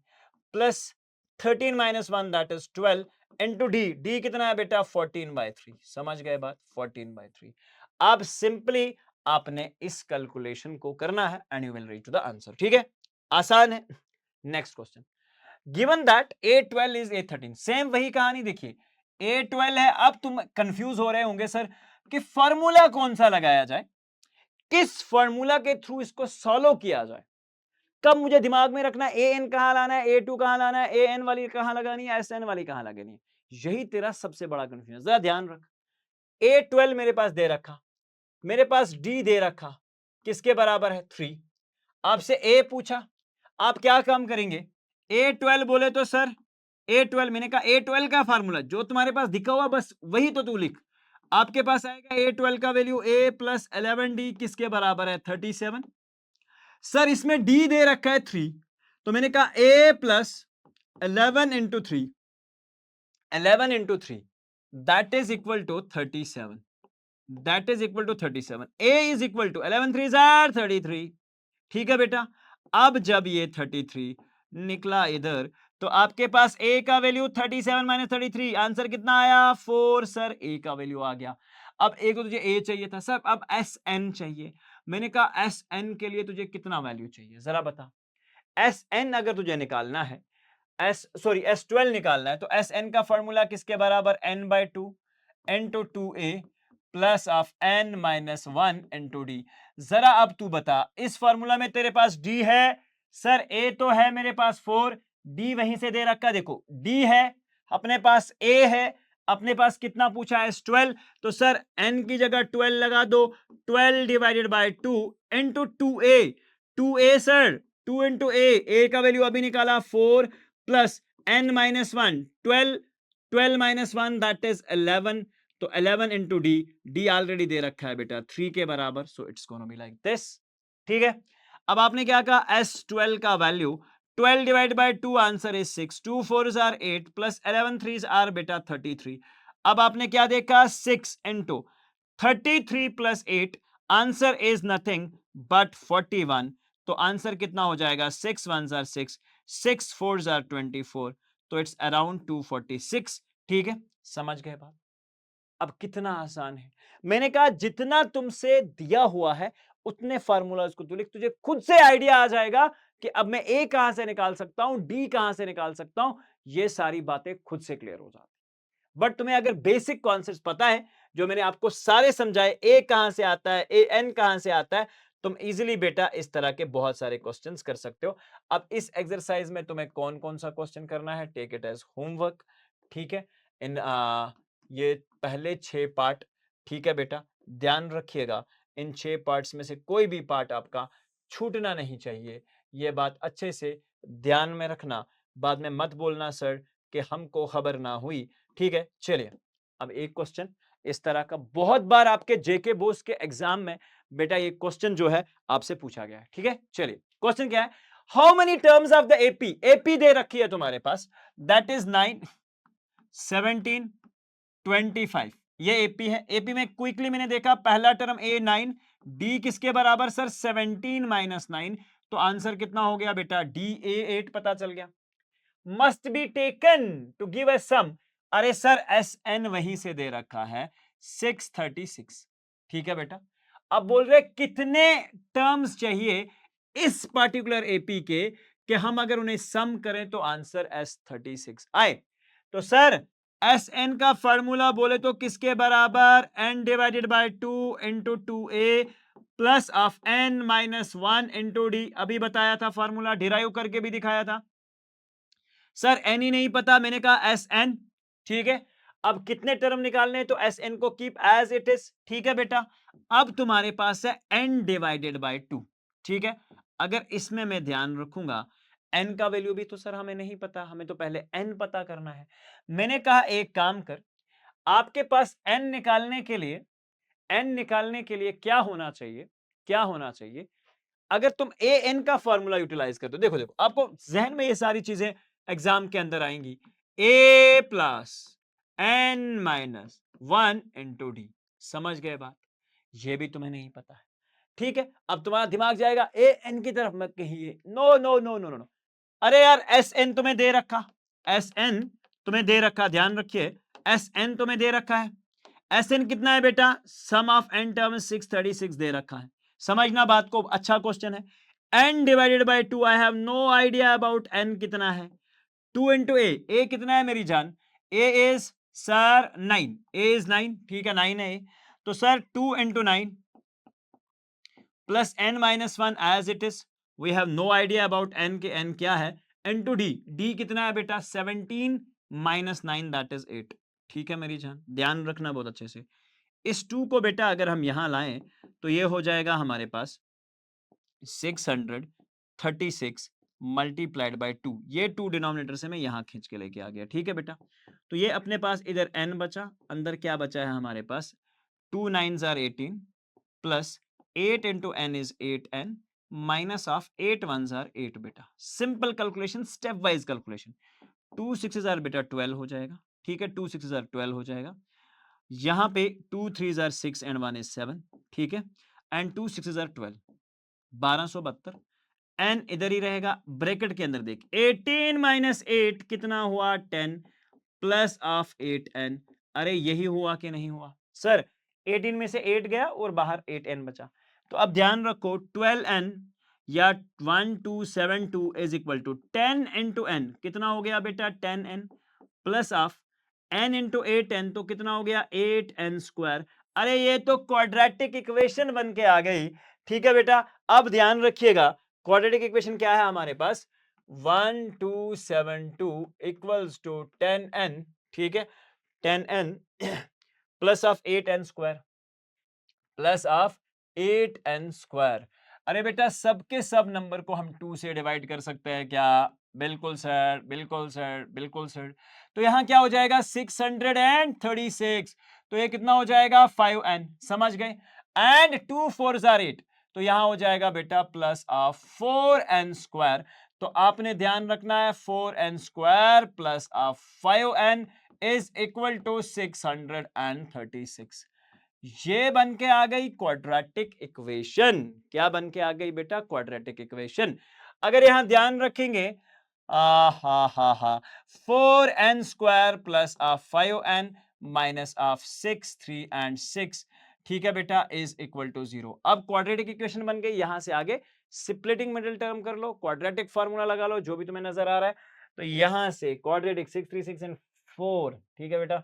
plus 13 minus 1 that is 12 into D कितना है बेटा? 14/3। समझ गए बात? 14/3। अब सिंपली आपने इस कैलकुलेशन को करना है and you will reach to the answer. ठीक है, आसान है। Next question, given that A12 is A13। Same वही कहानी देखिए, A12 है। अब तुम कंफ्यूज हो रहे होंगे सर कि फॉर्मूला कौन सा लगाया जाए, किस फॉर्मूला के थ्रू इसको सॉल्व किया जाए। कब मुझे दिमाग में रखना है an कहां लाना है, A2 कहां लाना है, an वाली कहां लगानी है, Sn वाली कहां लगानी है। यही तेरा सबसे बड़ा कंफ्यूजन। जरा ध्यान रख, A12 मेरे पास दे रखा, मेरे पास D दे रखा, किसके बराबर है? 3। आपसे A पूछा, आप क्या काम करेंगे? A12 बोले तो सर A12, मैंने कहा A12 का फार्मूला जो तुम्हारे पास दिखा हुआ बस वही तो तू लिख। आपके पास आएगा A12 का वैल्यू A प्लस 11D किसके बराबर है? 37। सर इसमें D दे रखा है 3, तो मैंने कहा A plus 11 into 3, 11 into 3 that is equal to 37। That is equal to 37। A is equal to 11 3s are 33। ठीक है बेटा, अब जब ये 33 निकला इधर तो आपके पास A का वैल्यू 37 माइनस 33, आंसर कितना आया? 4। सर A का वैल्यू आ गया। अब A को तुझे A चाहिए था सर, अब Sn चाहिए। मैंने कहा Sn के लिए तुझे कितना वैल्यू चाहिए जरा बता। Sn अगर तुझे निकालना है, S12 निकालना है तो Sn का फॉर्मूला किसके बराबर? n/2 into 2a plus of n minus 1 into d। जरा अब तू बता, इस फॉर्मूला में तेरे पास D है? सर A तो है मेरे पास 4, D वहीं से दे रखा, देखो D है, अपने पास A है, अपने पास कितना पूछा है? 12। तो सर n की जगह 12 लगा दो, 12 divided by 2 into 2a। 2a sir 2 into A का वैल्यू अभी निकाला 4 plus n minus 1, 12 12 minus 1 that is 11 तो 11 इंटू डी, डी ऑलरेडी दे रखा है बेटा 3 के बराबर, so it's gonna be like this. ठीक है, अब आपने क्या कहा, S12 का value 12 divide by 2, answer is 6, 2 4s are 8 plus 11 3s are बेटा 33। अब आपने क्या देखा, 6 into 33 plus 8, answer is nothing but 41। तो आंसर कितना हो जाएगा, 6 1s are 6, 6 4s are 24, तो इट्स अराउंड 246। ठीक है, समझ गए बात। अब कितना आसान है, मैंने कहा जितना तुमसे दिया हुआ है उतने फार्मूलाज को तू लिख, तुझे खुद से आइडिया आ जाएगा कि अब मैं ए कहां से निकाल सकता हूं, डी कहां से निकाल सकता हूं, ये सारी बातें खुद से क्लियर हो जाती। बट तुम्हें अगर बेसिक कॉन्सेप्ट पता है जो मैंने आपको सारे समझाए, ए कहां से आता है, ए एन कहां से आता है, तुम इजीली बेटा इस तरह के बहुत सारे क्वेश्चंस कर सकते हो। अब इस एक्सरसाइज में तुम्हें कौन कौन सा क्वेश्चन करना है, टेक इट एज होमवर्क। ठीक है, इन ये पहले 6 पार्ट, ठीक है बेटा, ध्यान रखिएगा इन 6 पार्ट्स में से कोई भी पार्ट आपका छूटना नहीं चाहिए, ये बात अच्छे से ध्यान में रखना। बाद में मत बोलना सर कि हमको खबर ना हुई। ठीक है, चलिए अब एक क्वेश्चन इस तरह का बहुत बार आपके जेके बोस के एग्जाम में बेटा ये क्वेश्चन जो है आपसे पूछा गया है। ठीक है, चलिए क्वेश्चन क्या है, how many terms of the AP, AP दे रखी है तुम्हारे पास, दैट इज 9 17 25, ये एपी है। एपी में क्विकली मैंने देखा, पहला टर्म ए 9, डी किसके बराबर सर 17 माइनस 9, तो आंसर कितना हो गया बेटा, डी ए 8 पता चल गया। Must be taken to give a sum, अरे सर एस एन वहीं से दे रखा है 636। ठीक है बेटा, अब बोल रहे कितने टर्म्स चाहिए इस पर्टिकुलर एपी के कि हम अगर उन्हें सम करें तो आंसर S36 आए। तो सर एस एन का फॉर्मूला बोले तो किसके बराबर, n divided by 2 into 2a plus of n minus 1 into d. अभी बताया था फॉर्मूला, डिराइव करके भी दिखाया था। सर एन ही नहीं पता, मैंने कहा एस एन। ठीक है, अब कितने टर्म निकालने हैं, तो एस एन को कीप एज इट इज। ठीक है बेटा, अब तुम्हारे पास है एन डिवाइडेड बाय 2। ठीक है, अगर इसमें मैं ध्यान रखूंगा, एन का वैल्यू भी तो सर हमें नहीं पता, हमें तो पहले एन पता करना है। मैंने कहा एक काम कर, आपके पास एन निकालने के लिए, एन निकालने के लिए क्या होना चाहिए, क्या होना चाहिए, अगर तुम ए एन का फॉर्मूला यूटिलाइज करते हो, देखो देखो आपको जहन में ये सारी चीजें एग्जाम के अंदर आएंगी, a plus n minus 1 into d. समझ गए बात, ये भी तुम्हें नहीं पता है। ठीक है, अब तुम्हारा दिमाग जाएगा ए एन की तरफ मत कहिए, no no no no no, अरे यार एस एन तुम्हें दे रखा, एस एन तुम्हें दे रखा, ध्यान रखिए एस एन तुम्हें दे रखा है। एस एन कितना है बेटा, सम ऑफ एन टर्म 636 दे रखा है। समझना बात को, अच्छा क्वेश्चन है। N divided by 2, I have no idea about n कितना है। 2 इंटू ए कितना है मेरी जान, a is sir 9, a is 9। ठीक है, 9 है ए, तो sir 2 into 9 plus n minus 1 as it is, we have no idea about n के एन क्या है, इंटू डी, डी कितना है बेटा 17 माइनस 9 दैट इज 8। ठीक है मेरी जान, ध्यान रखना बहुत अच्छे से। इस 2 को बेटा अगर हम यहां लाएं तो ये हो जाएगा हमारे पास 636 मल्टीप्लाइड बाय 2, ये 2 डिनोमिनेटर से मैं यहां खींच के लेके आ गया। ठीक है बेटा, तो ये अपने पास इधर n बचा, अंदर क्या बचा है हमारे पास, 2 9s are 18 plus 8 into n is 8n minus of 8 1s are 8 बेटा। Simple calculation, step wise calculation. 2 6s are बेटा 12 हो जाएगा। ठीक है, 2 6s are 12 हो जाएगा। यहां पे 2 3s are 6 एंड 1 is 7। ठीक है, एंड 2 6s are 12, 1272। एन इधर ही रहेगा, ब्रैकेट के अंदर देख, 18 माइनस 8 कितना हुआ 10 प्लस ऑफ 8n। अरे यही हुआ कि नहीं हुआ सर, 18 में से 8 गया और बाहर 8n बचा। तो अब ध्यान रखो 12n या 1272 is equal to 10 into n, कितना हो गया बेटा 10n plus of n into 8n, तो कितना हो गया 8n स्क्वायर। अरे ये तो क्वाड्रेटिक इक्वेशन बन के आ गई। ठीक है बेटा, अब ध्यान रखिएगा क्वाड्रेटिक इक्वेशन क्या है हमारे पास, 1272 इक्वल्स टू 10n। ठीक है, 10n plus of 8n square, plus of 8n square. अरे बेटा सबके सब नंबर को हम 2 से डिवाइड कर सकते हैं क्या, बिल्कुल सर, बिल्कुल सर, बिल्कुल सर। तो यहां क्या हो जाएगा 636, तो ये कितना हो जाएगा 5n, समझ गए। एंड 2 4 जार 8, तो यहां हो जाएगा बेटा प्लस 4n स्क्वायर। तो आपने ध्यान रखना है 4n square plus 5n is equal to 636। ये बन के आ गई क्वाड्रेटिक इक्वेशन। क्या बन के आ गई बेटा? Quadratic equation. अगर यहां ध्यान रखेंगे, हा हा हा, 4n square plus 5n minus 6 3 and 6, ठीक है बेटा, इज इक्वल टू 0। अब क्वाड्रेटिक इक्वेशन बन गई। यहां से आगे स्प्लिटिंग मिडिल टर्म कर लो, क्वाड्रेटिक फार्मूला लगा लो, जो भी तुम्हें नजर आ रहा है। तो यहां से क्वाड्रेटिक 6 3 6 एंड 4, ठीक है बेटा,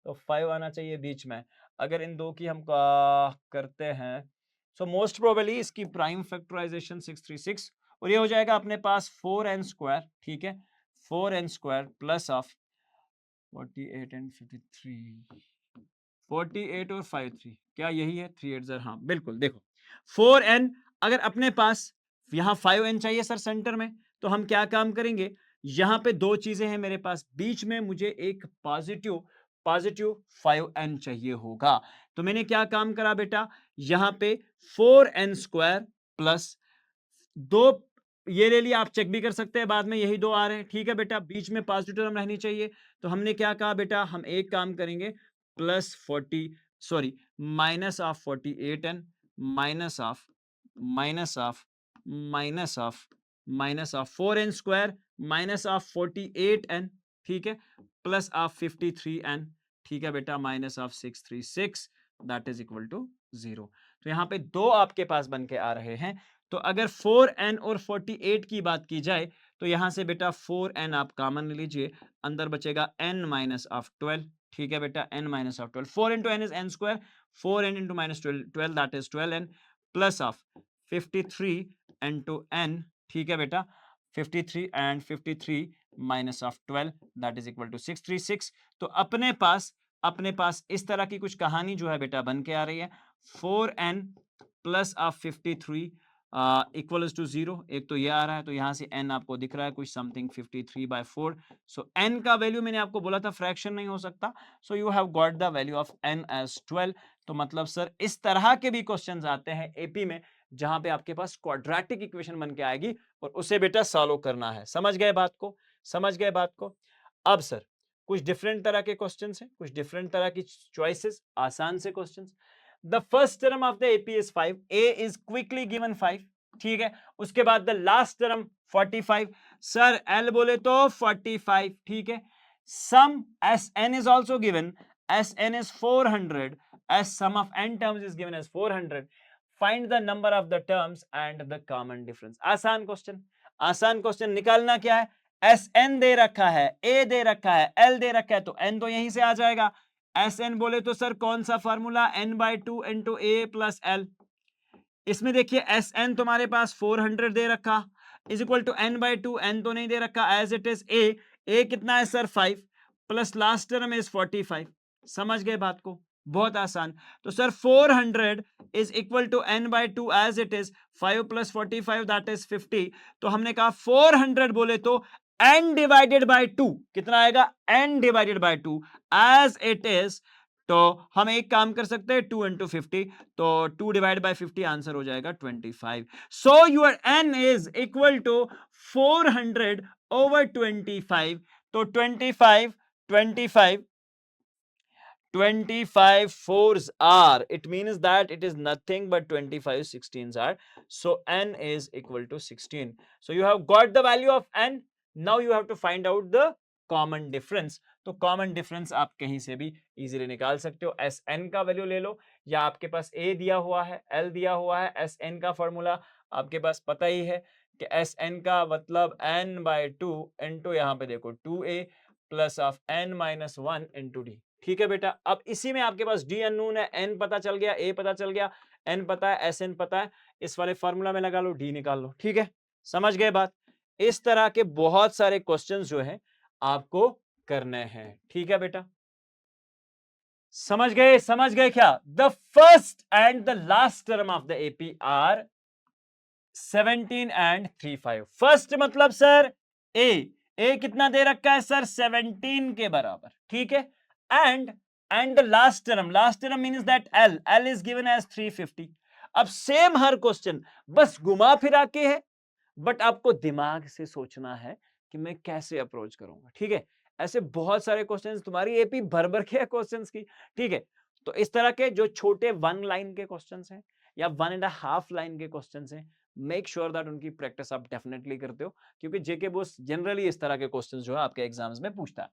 तो 5 आना चाहिए बीच में। अगर इन दो की हम करते हैं, सो मोस्ट प्रोबेबली इसकी प्राइम फैक्टराइजेशन 636, और ये हो जाएगा अपने पास 4n स्क्वायर, ठीक है, 4n square plus of 48 and 53, 48 और 53, क्या यही है? 3 8 हाँ बिल्कुल। देखो 4n, अगर अपने पास यहां 5n चाहिए सर सेंटर में, तो हम क्या काम करेंगे, यहां पे दो चीजें हैं मेरे पास, बीच में मुझे एक पॉजिटिव 5n चाहिए होगा। तो मैंने क्या काम करा बेटा, यहां पे 4n स्क्वायर प्लस दो, ये ले लिया, आप चेक भी कर सकते हैं बाद में, यही दो आ रहे हैं, ठीक है बेटा, बीच में पॉजिटिव टर्म रहनी चाहिए। तो हमने क्या कहा बेटा, हम एक काम करेंगे, plus 40, sorry, minus of 48n minus of minus of minus of minus of 4n square minus of 48n, ठीक है, प्लस ऑफ 53n, ठीक है बेटा, minus of 636, that is equal to 0। तो यहां पे दो आपके पास बन के आ रहे हैं। तो अगर 4n और 48 की बात की जाए, तो यहां से बेटा 4n आप कॉमन ले लीजिए, अंदर बचेगा n माइनस ऑफ 12, ठीक है बेटा, n minus of 12, 4 into n is n square, 4n into minus 12 that is 12n plus of 53 into n, ठीक है बेटा, 53 and 53 minus of 12 that is equal to 636। तो अपने पास इस तरह की कुछ कहानी जो है बेटा बन के आ रही है, 4n plus of 53 equals to 0, एक तो ये आ रहा है, तो यहां से n आपको दिख रहा है कुछ समथिंग 53/4। सो n का वैल्यू मैंने आपको बोला था फ्रैक्शन नहीं हो सकता, so you have got the value of n as 12। तो मतलब सर इस तरह के भी क्वेश्चंस आते हैं एपी में, जहां पे आपके पास क्वाड्रेटिक इक्वेशन बन के आएगी और उसे बेटा सॉल्व करना है। समझ गए बात को? समझ गए बात को? अब सर कुछ डिफरेंट तरह के क्वेश्चंस हैं, कुछ डिफरेंट तरह की चॉइसेस, आसान से questions. The first term of the AP is 5, a is quickly given 5, ठीक है, उसके बाद the last term 45, sir l बोले तो 45, ठीक है, sum s n is also given, s n is 400, s sum of n terms is given as 400, find the number of the terms and the common difference. आसान question, आसान question. निकालना क्या है, S N दे रखा है, ए दे रखा है, L दे रखा है, तो एन तो यहीं से आ जाएगा। एस एन बोले तो सर कौन सा formula, n/2 into a plus L. इसमें देखिए एस एन तुम्हारे पास 400 दे रखा, is equal to n/2, N तो नहीं दे रखा, एज इट इज ए कितना है sir 5, plus last term is 45। समझ गए बात को? बहुत आसान। तो sir 400 is equal to n/2 as it is 5 plus 45 that is 50। तो हमने कहा 400 बोले तो n डिवाइडेड बाय 2 कितना आएगा, n divided by 2 as it is. तो हम एक काम कर सकते हैं 2 इंटू 50, तो 2 डिवाइड बाय 50 आंसर हो जाएगा 25। So your n is equal to 400 over 25। तो 25 fours are, it means that it is nothing but 25 16s are, so n is equal to 16. So you have got the value of n, now you have to find out the common difference. तो common difference आप कहीं से भी easily निकाल सकते हो, S n का value ले लो, या आपके पास ए दिया हुआ है, एल दिया हुआ है, एस एन का फॉर्मूला आपके पास पता ही है कि एस एन का मतलब n/2 इंटू यहाँ पे देखो 2a plus of n-1 into d, ठीक है बेटा। अब इसी में आपके पास डी अननोन है, एन पता चल गया, ए पता चल गया, एन पता है, एस एन पता है, इस वाले फॉर्मूला में लगा लो, डी निकाल लो, ठीक है। समझ गए बात? इस तरह के बहुत सारे क्वेश्चंस जो है आपको करने हैं, ठीक है बेटा। समझ गए? समझ गए क्या? The first and the last term of the AP are 17 एंड 35। फर्स्ट मतलब सर ए कितना दे रखा है सर 17 के बराबर, ठीक है, and and the last term means that L is given as 350. अब सेम हर क्वेश्चन बस घुमा फिरा के है, बट आपको दिमाग से सोचना है कि मैं कैसे अप्रोच करूंगा, ठीक है। ऐसे बहुत सारे क्वेश्चंस, तुम्हारी एपी भर भर के क्वेश्चंस की, ठीक है। तो इस तरह के जो छोटे 1 लाइन के क्वेश्चंस हैं या 1.5 लाइन के क्वेश्चंस हैं, मेक श्योर दैट उनकी प्रैक्टिस आप डेफिनेटली करते हो, क्योंकि जेके बोस जनरली इस तरह के क्वेश्चंस जो है आपके एग्जाम्स में पूछता है।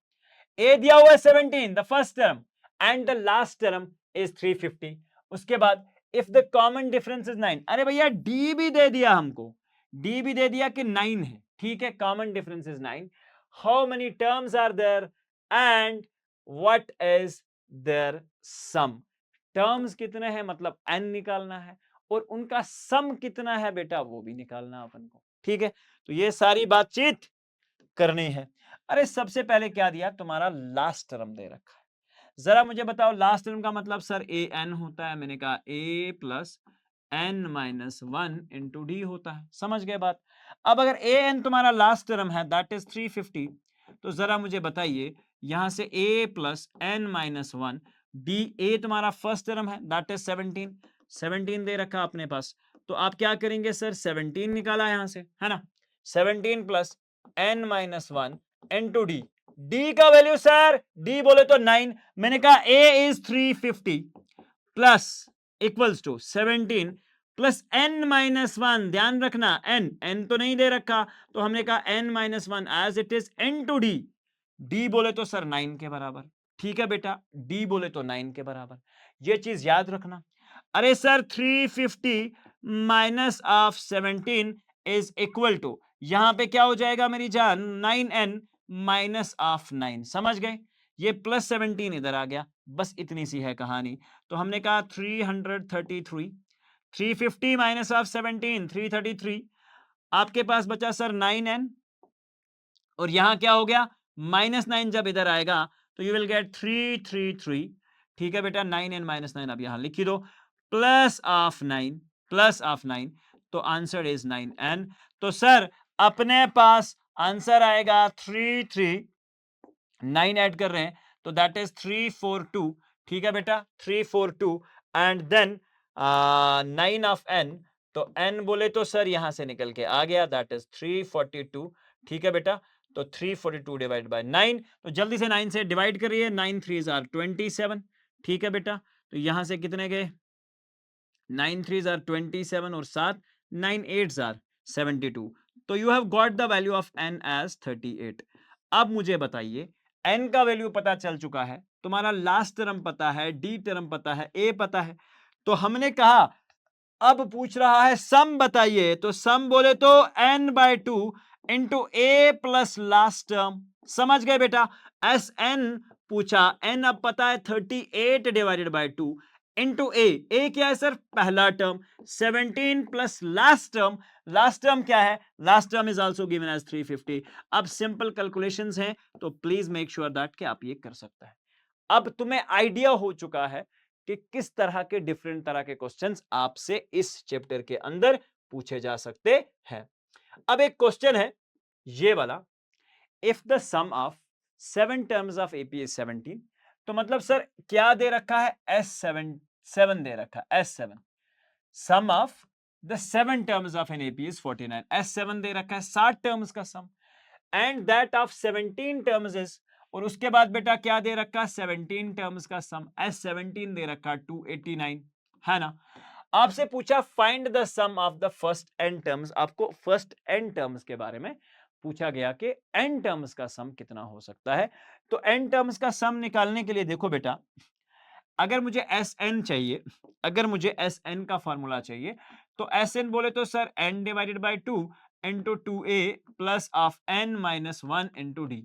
ए दिया हुआ है 17, the first term, and the last term is 350। उसके बाद if the common difference is 9, अरे भैया डी भी दे दिया हमको, डी भी दे दिया कि 9 है, ठीक है, common difference is 9। How many terms are there and what is their sum. Terms कितने हैं मतलब n निकालना है, और उनका सम कितना है बेटा वो भी निकालना अपन को, ठीक है। तो ये सारी बातचीत करनी है। अरे सबसे पहले क्या दिया, तुम्हारा लास्ट टर्म दे रखा है। जरा मुझे बताओ लास्ट टर्म का मतलब सर ए एन होता है, मैंने कहा a plus n minus 1 into d होता है, समझ गए बात। अब अगर ए एन तुम्हारा लास्ट टर्म है दैट इज 350, तो जरा मुझे बताइए यहां से a plus n minus 1 d, a तुम्हारा फर्स्ट टर्म है दैट इज 17, 17 दे रखा अपने पास। तो आप क्या करेंगे सर, 17 निकाला यहां से, है ना, 17 plus n minus 1 into d, d का वैल्यू सर, डी बोले तो 9, मैंने कहा a is 350 plus equals to 17 plus n minus 1, ध्यान रखना एन, एन तो नहीं दे रखा, तो हमने कहा n minus 1 as it is n to d, d बोले तो सर 9 के बराबर, ठीक है बेटा, डी बोले तो 9 के बराबर, ये चीज याद रखना। अरे sir 350 minus of 17 is equal to, यहां पे क्या हो जाएगा मेरी जान, 9n माइनस ऑफ 9, समझ गए, ये प्लस 17 इधर आ गया, बस इतनी सी है कहानी। तो हमने कहा 333, 350 माइनस ऑफ 17 333, आपके पास बचा सर 9n, और यहां क्या हो गया, -9 जब इधर आएगा तो यू विल गेट 333, ठीक है बेटा, 9n माइनस 9 अब यहां लिख ही दो, प्लस ऑफ 9, प्लस ऑफ 9, तो आंसर इज 9n। तो सर अपने पास आंसर आएगा 33, 9 ऐड कर रहे हैं तो दैट इज 342, ठीक है बेटा, 342, एंड देन 9 ऑफ n, तो n बोले तो सर यहां से निकल के आ गया दैट इज 342, ठीक है बेटा। तो 342 डिवाइड बाय 9, तो जल्दी से 9 से डिवाइड करिए, 9 3s आर 27, ठीक है बेटा। तो यहां से कितने गए, 9 3s आर 27 और 7 9 8s आर 72, तो you have got the value of n as 38। अब मुझे बताइए n का वैल्यू पता चल चुका है, तुम्हारा लास्ट टर्म पता है, डी टर्म पता है, ए पता है, तो हमने कहा अब पूछ रहा है सम बताइए, तो सम बोले तो n/2 into a plus last term, समझ गए बेटा, एस एन पूछा, n अब पता है 38 डिवाइडेड बाय 2 इंटू ए क्या है सर, पहला term, 17 plus last term, last term क्या है, last term is also given as 350। अब सिंपल कैलकुलेशंस हैं, तो प्लीज मेक श्योर दैट कि आप ये कर सकते हैं। अब तुम्हें आइडिया हो चुका है कि किस तरह के डिफरेंट तरह के क्वेश्चंस आपसे इस चैप्टर के अंदर पूछे जा सकते हैं। अब एक क्वेश्चन है ये वाला, if the sum of 7 terms of AP is 17, तो मतलब सर क्या दे रखा है, S7, 7 दे रखा है, S7, sum of the 7 terms of an AP is 49, S7 दे रखा है 60 टर्म्स का sum, and that of 17 terms is, और उसके बाद बेटा क्या दे रखा, 17 टर्म्स का सम, S17 दे रखा 289, है ना। आपसे पूछा find the sum of the first n terms, आपको फर्स्ट n टर्म्स के बारे में पूछा गया कि n टर्म्स का सम कितना हो सकता है। तो n टर्म्स का सम निकालने के लिए देखो बेटा, अगर मुझे Sn चाहिए, अगर मुझे Sn का फॉर्मूला चाहिए, तो Sn बोले तो sir n divided by 2 into 2a plus of n minus 1 into D,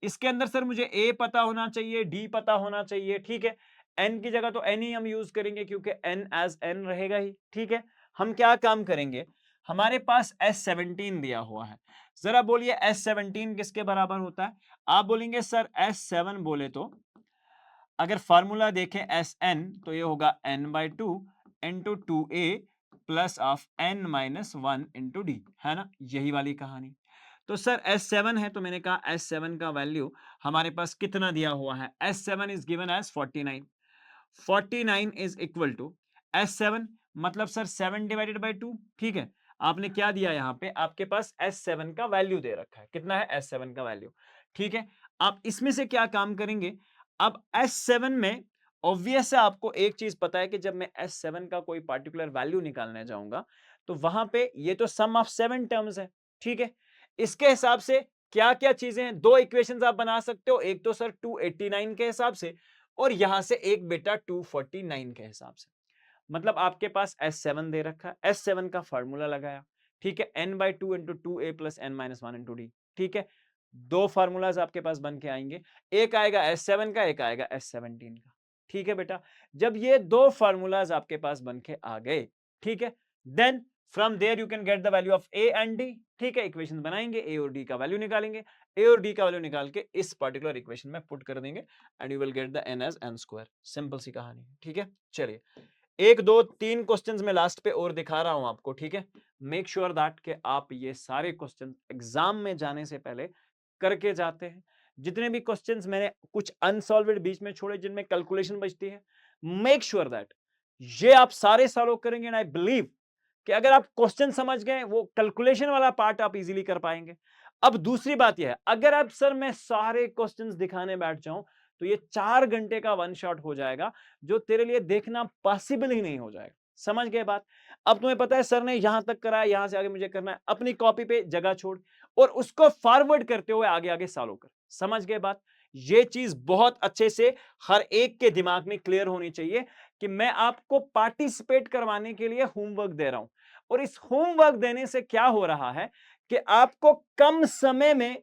इसके अंदर सर मुझे a पता होना चाहिए, d पता होना चाहिए, ठीक है, n की जगह तो n ही हम यूज करेंगे क्योंकि n एज n रहेगा ही, ठीक है। हम क्या काम करेंगे, हमारे पास S17 दिया हुआ है, जरा बोलिए S17 किसके बराबर होता है, आप बोलेंगे सर S7 बोले तो अगर फॉर्मूला देखें Sn, तो ये होगा n/2 into 2a plus of n minus 1 into D, है ना, यही वाली कहानी। तो सर S7 है, तो मैंने कहा S7 का वैल्यू हमारे पास कितना दिया हुआ है, S7 is given as 49। 49 is equal to S7 मतलब सर 7 डिवाइडेड बाई 2। ठीक है, आपने क्या दिया यहां पे, आपके पास S7 का वैल्यू दे रखा है, कितना है S7 का वैल्यू। ठीक है, आप इसमें से क्या काम करेंगे, अब S7 में ऑब्वियस है, आपको एक चीज पता है कि जब मैं S7 का कोई पार्टिकुलर वैल्यू निकालने जाऊंगा तो वहां पे ये तो सम ऑफ 7 टर्म्स है। ठीक है, इसके हिसाब से क्या क्या चीजें हैं, दो इक्वेशंस आप बना सकते हो, एक तो सर 289 के हिसाब से और यहां से एक बेटा 249 के हिसाब से। मतलब आपके पास S7 दे रखा है, S7 का फार्मूला लगाया। ठीक है, n/2 into 2a plus n-1 into d. ठीक है, दो फार्मूलाज आपके पास बन के आएंगे, एक आएगा S7 का, एक आएगा S17 का। ठीक है बेटा, जब ये दो फार्मूलाज आपके पास बन के आ गए, ठीक है, then from there you can get the value of a and d। ठीक है, इक्वेशन बनाएंगे, a और d का वैल्यू निकालेंगे, a और d का वैल्यू निकाल के इस पर्टिकुलर इक्वेशन में पुट कर देंगे and you will get the n as n square. Simple सी कहानी है। ठीक है, चलिए एक दो तीन क्वेश्चंस में लास्ट पे और दिखा रहा हूं आपको। ठीक है, मेक श्योर दैट कि आप ये सारे क्वेश्चन एग्जाम में जाने से पहले करके जाते हैं। जितने भी क्वेश्चंस मैंने कुछ अनसॉल्वड बीच में छोड़े जिनमें कैलकुलेशन बचती है, मेक श्योर दैट ये आप सारे सॉल्व करेंगे एंड आई बिलीव कि अगर आप क्वेश्चन समझ गए, वो कैलकुलेशन वाला पार्ट आप इजीली कर पाएंगे। अब दूसरी बात यह है, अगर आप सर मैं सारे क्वेश्चंस दिखाने बैठ जाऊं तो ये 4 घंटे का वन शॉट हो जाएगा, जो तेरे लिए देखना पॉसिबल ही नहीं हो जाएगा। समझ गए बात। अब तुम्हें पता है सर ने यहां तक कराया, यहां से आगे मुझे करना है, अपनी कॉपी पे जगह छोड़ और उसको फॉरवर्ड करते हुए आगे आगे सॉल्व कर। समझ गए बात। ये चीज बहुत अच्छे से हर एक के दिमाग में क्लियर होनी चाहिए कि मैं आपको पार्टिसिपेट करवाने के लिए होमवर्क दे रहा हूं और इस होमवर्क देने से क्या हो रहा है कि आपको कम समय में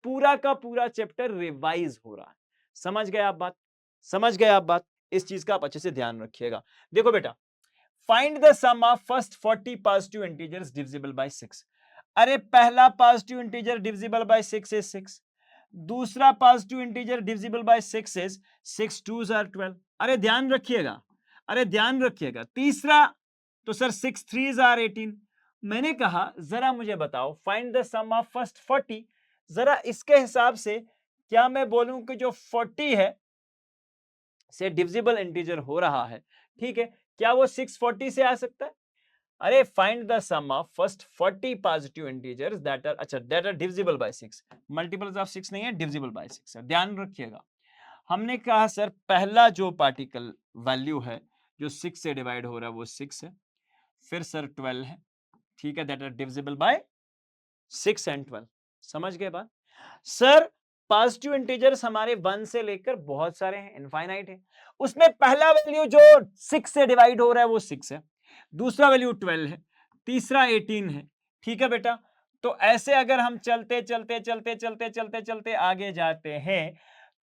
पूरा का पूरा चैप्टर रिवाइज हो रहा है। समझ गए आप बात, समझ गए आप बात। इस चीज का आप अच्छे से ध्यान रखिएगा। देखो बेटा, find the sum of first 40 positive integers divisible by 6। अरे पहला positive integer divisible by 6 is 6, दूसरा positive integer divisible by 6 is 6 2s are 12। अरे ध्यान रखिएगा, अरे ध्यान रखिएगा। तीसरा तो सर 6 3s आर 18। मैंने कहा जरा मुझे बताओ find the sum of first 40। जरा इसके हिसाब से क्या मैं बोलूं कि जो 40 है से डिविजिबल इंटीजर हो रहा है, ठीक है, क्या वो 640 से आ सकता है? अरे find the sum of first 40 positive integers that are, अच्छा that are divisible by 6। Multiples of 6 नहीं है, डिविजिबल बाय 6 है। ध्यान रखिएगा, हमने कहा सर पहला जो पार्टिकल वैल्यू है जो 6 से डिवाइड हो रहा है वो 6 है, फिर सर 12 है। ठीक है, that are divisible by 6 and 12। समझ गए बात। सर पॉजिटिव इंटीजर्स हमारे 1 से लेकर बहुत सारे हैं, इनफाइनाइट है। उसमें पहला वैल्यू जो 6 से डिवाइड हो रहा है वो 6 है, दूसरा वैल्यू 12 है, तीसरा 18 है। ठीक है बेटा, तो ऐसे अगर हम चलते चलते चलते चलते चलते चलते आगे जाते हैं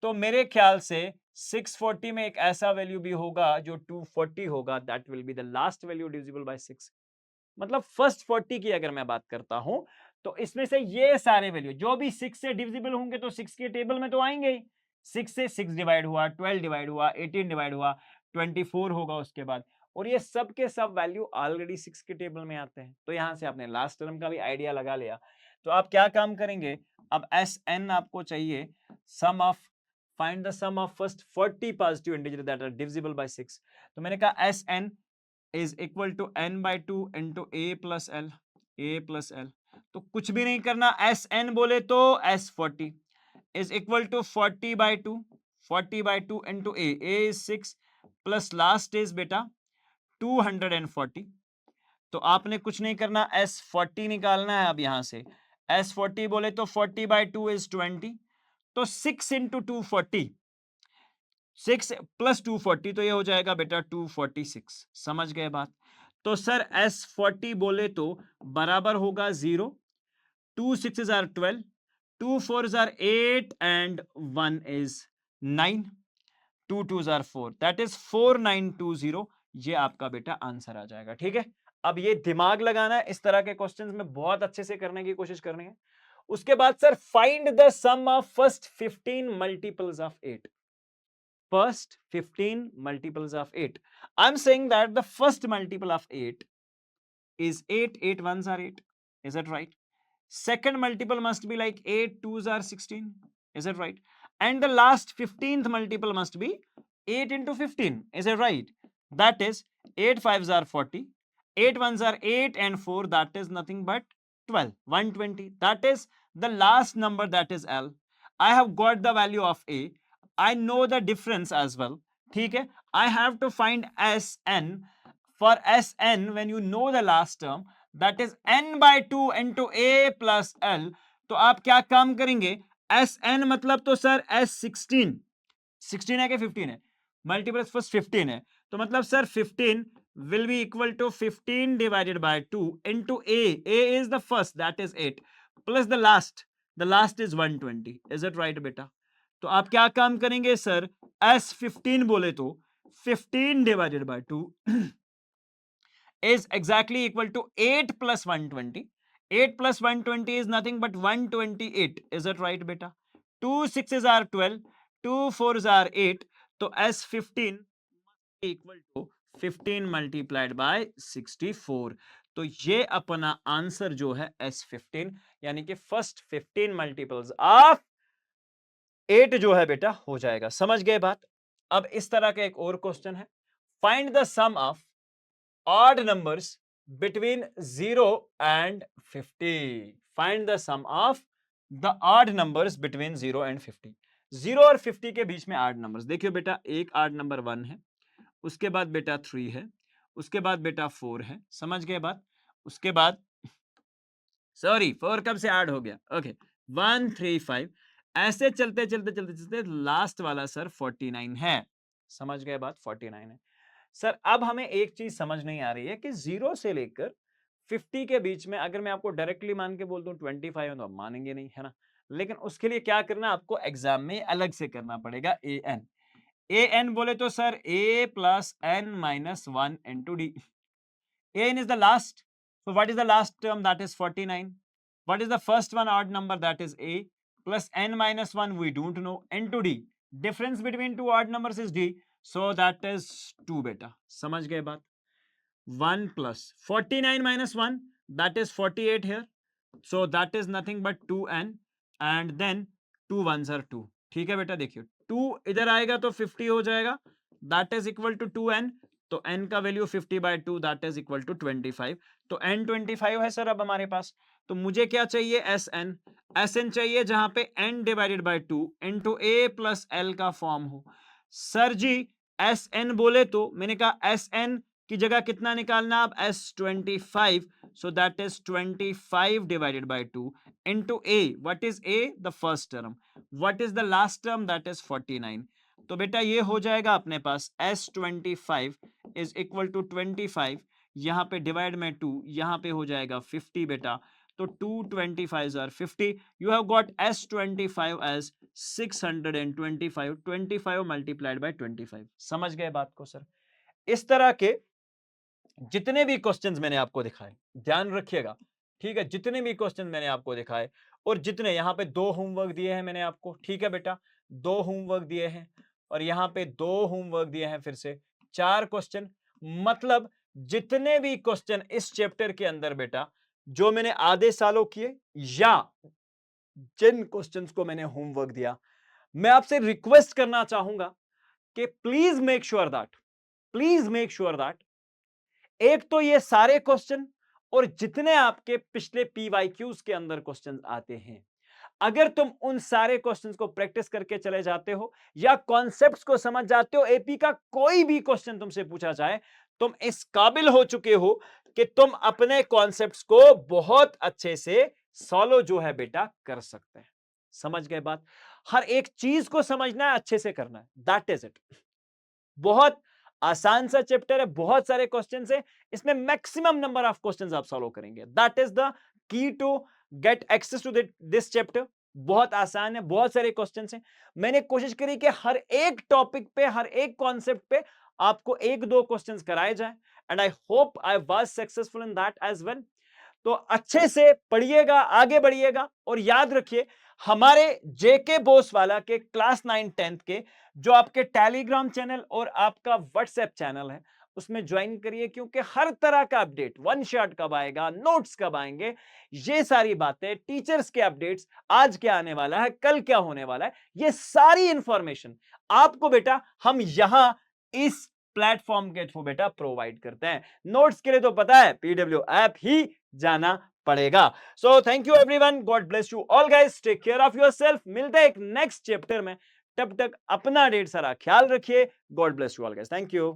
तो मेरे ख्याल से 640 में एक ऐसा वैल्यू भी होगा जो 240 होगा, that will be the last value divisible by 6। मतलब फर्स्ट 40 की अगर मैं बात करता हूं तो इसमें से ये सारे वैल्यू जो भी 6 से डिविजिबल होंगे तो 6 के टेबल में तो आएंगे ही। 6 से 6 डिवाइड हुआ, 12 डिवाइड हुआ, 18 डिवाइड हुआ, 24 होगा उसके बाद, और ये सब के सब वैल्यू ऑलरेडी 6 के टेबल में आते हैं। तो यहां से आपने लास्ट टर्म का भी आइडिया लगा लिया। तो आप क्या काम करेंगे, अब एस एन आपको चाहिए, sum of, find the sum of first 40 positive integer that are divisible by 6। तो मैंने कहा s n is equal to n/2 into a plus l, a plus l. तो कुछ भी नहीं करना, एस एन बोले तो S40 is equal to 40/2, 40/2 into a is 6 plus last is बेटा 240। तो आपने कुछ नहीं करना, S40 निकालना है। अब यहां से S40 बोले तो 40/2 इज 20, तो 6 इंटू 240, 6 प्लस 240, तो ये हो जाएगा बेटा 246। समझ गए बात। तो सर S40 बोले तो बराबर होगा 0, 2 6s are 12, 2 4s are 8 and 1 is 9, 2 2s are 4, that is 4920। ये आपका बेटा आंसर आ जाएगा। ठीक है, अब ये दिमाग लगाना है, इस तरह के क्वेश्चंस में बहुत अच्छे से करने की कोशिश करनी है। उसके बाद sir find the sum of first 15 multiples of 8। First 15 multiples of 8. I'm saying that the first multiple of 8 is 8. 8 ones are 8. Is that right? second multiple must be like 8 2s are 16. Is it right? And the last 15th multiple must be 8 into 15. Is it right? That is 8 5s are 40, 8 1s are 8, and 4, that is nothing but 12. 120. That is the last number, that is L. I have got the value of A. I know the difference as well. ठीक है? I have to find Sn. For Sn, when you know the last term, that is n by 2 into A plus L, तो आप क्या काम करेंगे? Sn मतलब तो sir S16, 16 है कि 15 है? मल्टीपल फर्स्ट 15 है, तो मतलब sir 15 will be equal to 15 divided by 2 into A. A is the first, that is 8, plus the last is 120. Is it right बेटा? तो आप क्या काम करेंगे सर? S15 बोले तो 15 divided by 2 is exactly equal to 8 plus 120. 8 plus 120 is nothing but 128. Is it right beta? 2 6s are 12, 2 4s are 8, तो S15 equal to 15 multiplied by 64. तो ये अपना आंसर जो है S15, यानी कि फर्स्ट 15 मल्टीपल्स ऑफ 8 जो है बेटा हो जाएगा। समझ गए बात? अब इस तरह का एक और क्वेश्चन है, find the sum of odd numbers between 0 and 50. Find the sum of the odd numbers between 0 and 50. 0 और 50 के बीच में odd numbers, देखियो बेटा, एक odd number 1 है, उसके बाद बेटा 3 है, उसके बाद बेटा 4 है। समझ गए बात? उसके बाद सॉरी 4 कब से ऐड हो गया? ओके 1 3 5, ऐसे चलते चलते चलते चलते लास्ट वाला सर 49 है। समझ गए बात? 49 है सर। अब हमें एक चीज समझ नहीं आ रही है कि 0 से लेकर 50 के बीच में अगर मैं आपको डायरेक्टली मान के बोल दूं 25 है तो आप मानेंगे नहीं, है ना? लेकिन उसके लिए क्या करना, आपको एग्जाम में अलग से करना पड़ेगा। an बोले तो sir a plus n minus 1 into D. an is the last, so what is the last term? That is 49. What is the first one odd number? That is a, plus n minus 1 we don't know, into d, difference between two odd numbers is d, so that is 2 beta। समझ गए बात? 1 plus 49 minus 1, that is 48 here, so that is nothing but 2n, and then 2 ones are 2। ठीक है बेटा, देखिए 2 इधर आएगा तो 50 हो जाएगा, that is equal to 2n, तो n का value 50 by 2, that is equal to 25। तो n 25 है सर अब हमारे पास। तो मुझे क्या चाहिए? sn चाहिए जहां पे n divided by 2 into a plus l का फॉर्म हो। सर जी sn बोले तो मैंने कहा sn की जगह कितना निकालना अब? S25, so that is 25 divided by 2 into a, what is a? The first term। what is the last term? That is 49। तो बेटा ये हो जाएगा अपने पास S25 is equal to 25, यहाँ पे डिवाइड में 2, यहाँ पे हो जाएगा 50 बेटा, तो 2 25s are 50। you have got S25 as 625, 25 multiplied by 25। समझ गए बात को सर? इस तरह के जितने भी क्वेश्चंस मैंने आपको दिखाए, ध्यान रखिएगा, ठीक है? जितने भी क्वेश्चन मैंने आपको दिखाए, और जितने यहाँ पे 2 होमवर्क दिए हैं मैंने आपको, ठीक है बेटा, 2 होमवर्क दिए हैं, और यहाँ पे 2 होमवर्क दिए हैं, फिर से 4 क्वेश्चन। मतलब जितने भी क्वेश्चन इस चैप्टर के अंदर बेटा जो मैंने आधे सालों किए, या जिन क्वेश्चंस को मैंने होमवर्क दिया, मैं आपसे रिक्वेस्ट करना चाहूंगा कि प्लीज मेक श्योर दैट एक तो ये सारे क्वेश्चन और जितने आपके पिछले पीवाईक्यूज के अंदर क्वेश्चंस आते हैं, अगर तुम उन सारे क्वेश्चंस को प्रैक्टिस करके चले जाते हो या कॉन्सेप्ट्स को समझ जाते हो, एपी का कोई भी क्वेश्चन तुमसे पूछा जाए, तुम इस काबिल हो चुके हो कि तुम अपने कॉन्सेप्ट्स को बहुत अच्छे से सॉल्व जो है बेटा कर सकते हैं। समझ गए बात? हर एक चीज को समझना है, अच्छे से करना है, दैट इज इट। बहुत आसान सा चैप्टर है, बहुत सारे क्वेश्चंस हैं, इसमें मैक्सिमम नंबर ऑफ क्वेश्चंस आप सॉल्व करेंगे। That is the key to get access to this chapter. बहुत आसान है, बहुत सारे क्वेश्चंस हैं। मैंने कोशिश करी कि हर एक टॉपिक पे, हर एक कॉन्सेप्ट पे आपको 1-2 क्वेश्चंस कराए जाए, and I hope I was successful in that as well. तो अच्छे से पढ़िएगा, आगे बढ़िएगा, और याद रखिए हमारे जेके बोस वाला के क्लास 9 10th के जो आपके टेलीग्राम चैनल और आपका व्हाट्सएप चैनल है, उसमें ज्वाइन करिए, क्योंकि हर तरह का अपडेट, वन शॉट कब आएगा, नोट्स कब आएंगे, ये सारी बातें, टीचर्स के अपडेट्स, आज क्या आने वाला है, कल क्या होने वाला है, ये सारी इंफॉर्मेशन आपको बेटा हम यहां इस प्लेटफॉर्म के थ्रू बेटा प्रोवाइड करते हैं। नोट्स के लिए तो पता है पीडब्ल्यू ऐप ही जाना पड़ेगा। So thank you everyone, God bless you all guys, take care of yourself. मिलते हैं एक नेक्स्ट चैप्टर में, तब तक अपना ढेर सारा ख्याल रखिए। God bless you all guys, thank you.